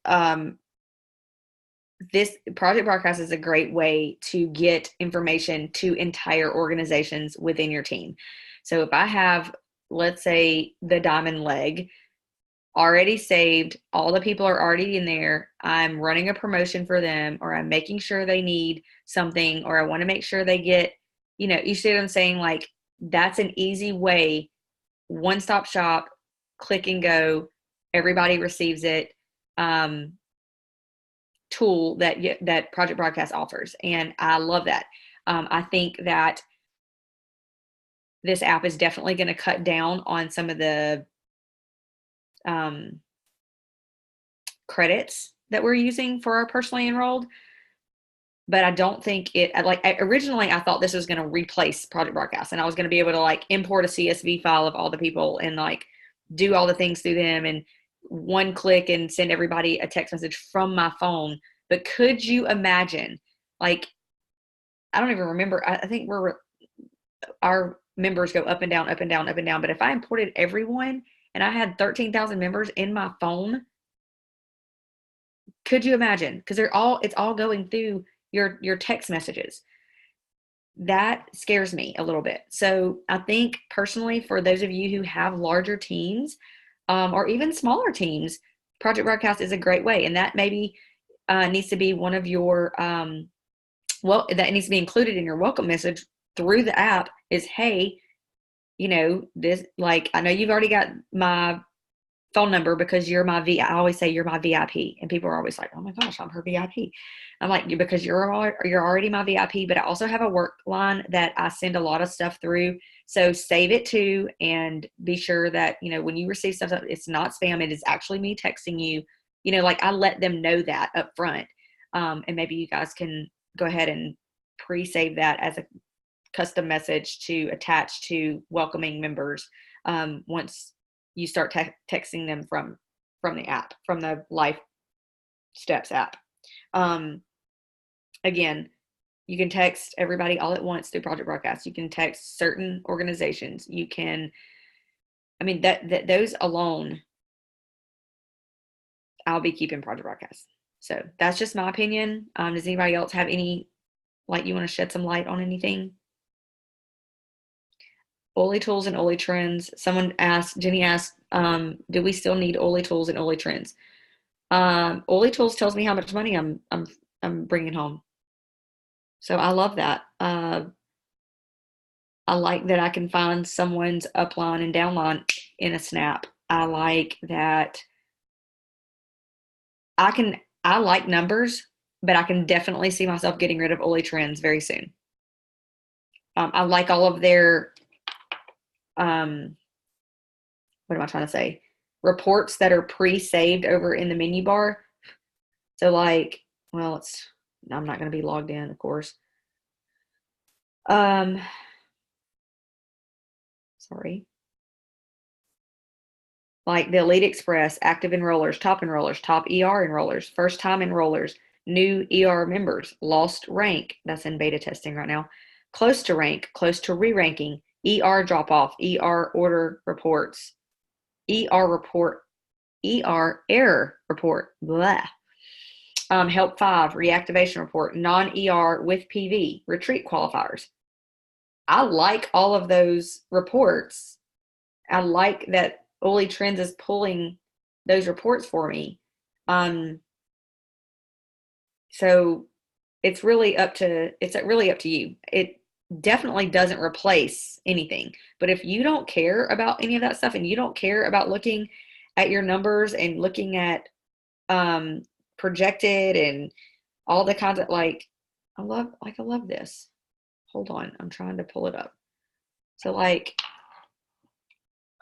this Project Broadcast is a great way to get information to entire organizations within your team. So if I have, let's say, the Diamond Leg already saved, all the people are already in there, I'm running a promotion for them, or I'm making sure they need something, or I want to make sure they get, you know, you see what I'm saying? Like, that's an easy way, one-stop shop, click and go, everybody receives it, tool that Project Broadcast offers. And I love that. I think that this app is definitely going to cut down on some of the credits that we're using for our personally enrolled. But I don't think originally I thought this was going to replace Project Broadcast, and I was going to be able to like import a CSV file of all the people and like do all the things through them and one click and send everybody a text message from my phone. But could you imagine, like, I don't even remember, I think our members go up and down, up and down, up and down. But if I imported everyone and I had 13,000 members in my phone, could you imagine? Because it's all going through your text messages. That scares me a little bit. So I think personally, for those of you who have larger teams or even smaller teams, Project Broadcast is a great way. And that maybe needs to be one of your, that needs to be included in your welcome message through the app is, hey, this, like, I know you've already got my phone number because you're my I always say you're my VIP, and people are always like, oh my gosh, I'm her VIP. I'm like, because you're already my VIP, but I also have a work line that I send a lot of stuff through. So save it too, and be sure that, when you receive stuff, it's not spam. It is actually me texting you, like I let them know that up front. And maybe you guys can go ahead and pre-save that as a custom message to attach to welcoming members once you start texting them from the app, from the Life Steps app. Again, you can text everybody all at once through Project Broadcast. You can text certain organizations. You can, that those alone, I'll be keeping Project Broadcast. So that's just my opinion. Does anybody else have any, you want to shed some light on anything? Oli Tools and Oli Trends. Jenny asked, do we still need Oli Tools and Oli Trends? Oli Tools tells me how much money I'm bringing home. So I love that. I like that I can find someone's upline and downline in a snap. I like that I like numbers, but I can definitely see myself getting rid of Oli Trends very soon. I like all of their what am I trying to say? Reports that are pre-saved over in the menu bar. So I'm not going to be logged in, of course. Sorry. Like the Elite Express, active enrollers, top ER enrollers, first time enrollers, new ER members, lost rank, that's in beta testing right now, close to rank, close to re-ranking, ER drop off, ER order reports, ER error report, blah. Help 5, reactivation report, non-ER with PV, retreat qualifiers. I like all of those reports. I like that Oli Trends is pulling those reports for me. So it's really up to you. It definitely doesn't replace anything. But if you don't care about any of that stuff and you don't care about looking at your numbers and looking at projected and all the kinds of I love this. Hold on, I'm trying to pull it up. So I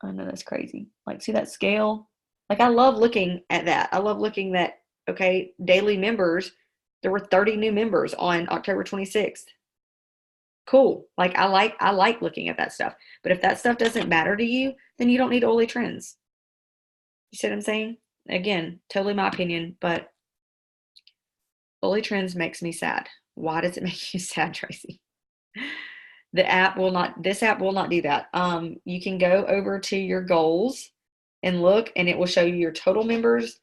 know that's crazy. See that scale? I love looking at that. I love looking at, okay, daily members. There were 30 new members on October 26th. Cool. I like looking at that stuff. But if that stuff doesn't matter to you, then you don't need Oli Trends. You see what I'm saying? Again, totally my opinion, but Oli Trends makes me sad. Why does it make you sad, Tracy? This app will not do that. You can go over to your goals and look, and it will show you your total members,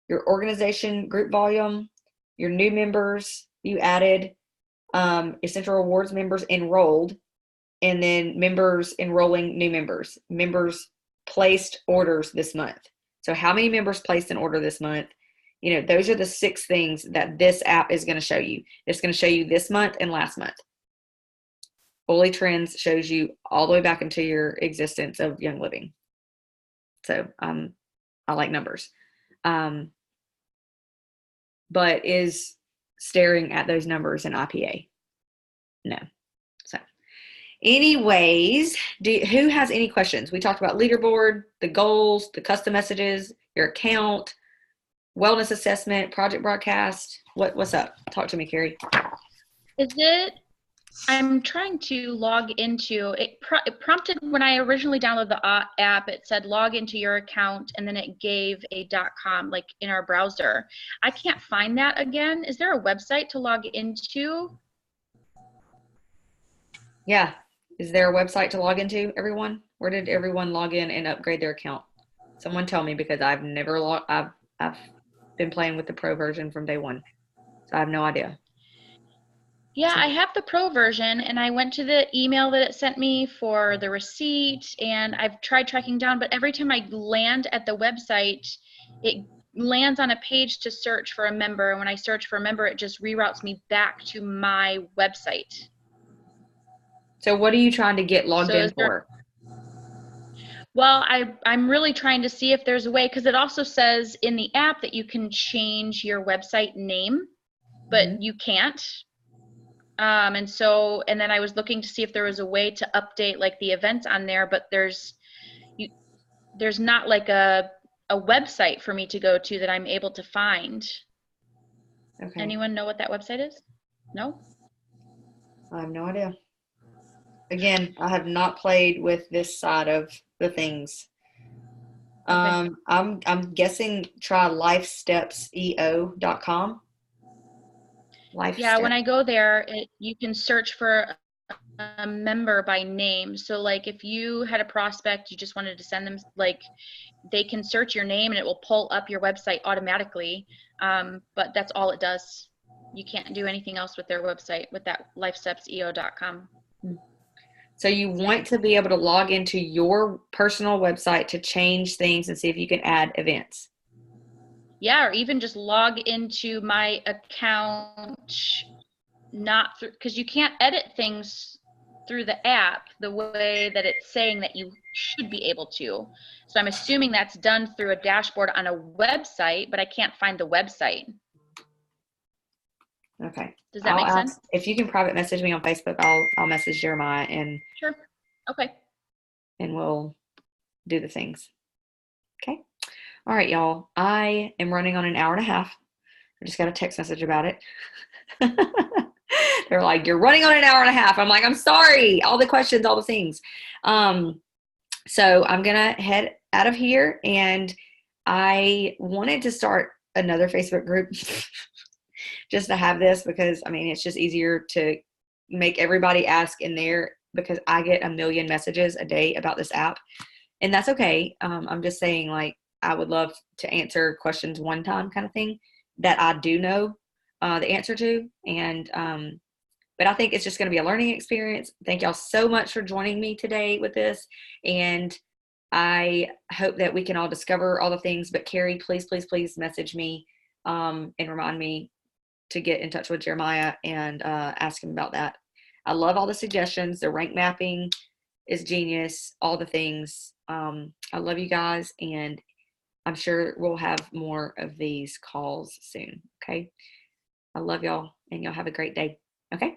your organization group volume, your new members you added, Essential Rewards members enrolled, and then members enrolling new members, members placed orders this month. So how many members placed an order this month? Those are the 6 things that this app is going to show you. It's going to show you this month and last month. Oli Trends shows you all the way back into your existence of Young Living. So I like numbers. But is staring at those numbers in IPA? No. So Anyways, who has any questions? We talked about leaderboard, the goals, the custom messages, your account, wellness assessment, project broadcast. What's up? Talk to me, Carrie. I'm trying to log into it. It prompted when I originally downloaded the app. It said log into your account, and then it gave a .com like in our browser. I can't find that again. Is there a website to log into? Yeah. Is there a website to log into, everyone? Where did everyone log in and upgrade their account? Someone tell me, because I've never I've been playing with the pro version from day one, so I have no idea. Yeah, I have the pro version, and I went to the email that it sent me for the receipt, and I've tried tracking down, but every time I land at the website, it lands on a page to search for a member, and when I search for a member, it just reroutes me back to my website. So what are you trying to get logged in for? Well, I'm really trying to see if there's a way, because it also says in the app that you can change your website name, but you can't. And then I was looking to see if there was a way to update like the events on there, but there's not like a website for me to go to that I'm able to find. Okay. Anyone know what that website is? No? I have no idea. Again, I have not played with this side of the things. Okay. I'm guessing try lifestepseo.com. Yeah, when I go there, you can search for a member by name. So like if you had a prospect, you just wanted to send them, like they can search your name and it will pull up your website automatically. But that's all it does. You can't do anything else with their website, with that lifestepseo.com. So you want to be able to log into your personal website to change things and see if you can add events. Yeah, or even just log into my account, not through, because you can't edit things through the app the way that it's saying that you should be able to. So I'm assuming that's done through a dashboard on a website, but I can't find the website. Okay. Does that make sense? If you can private message me on Facebook, I'll message Jeremiah and sure. Okay. And we'll do the things. Okay. All right, y'all. I am running on an hour and a half. I just got a text message about it. They're like, you're running on an hour and a half. I'm like, I'm sorry. All the questions, all the things. So I'm gonna head out of here, and I wanted to start another Facebook group just to have this, because I mean it's just easier to make everybody ask in there, because I get 1 million messages a day about this app, and that's okay. I'm just saying, like, I would love to answer questions one time kind of thing that I do know the answer to, and but I think it's just going to be a learning experience. Thank y'all so much for joining me today with this, and I hope that we can all discover all the things. But Carrie, please, please, please message me and remind me to get in touch with Jeremiah and ask him about that. I love all the suggestions. The rank mapping is genius. All the things. I love you guys, and I'm sure we'll have more of these calls soon. Okay. I love y'all, and y'all have a great day. Okay.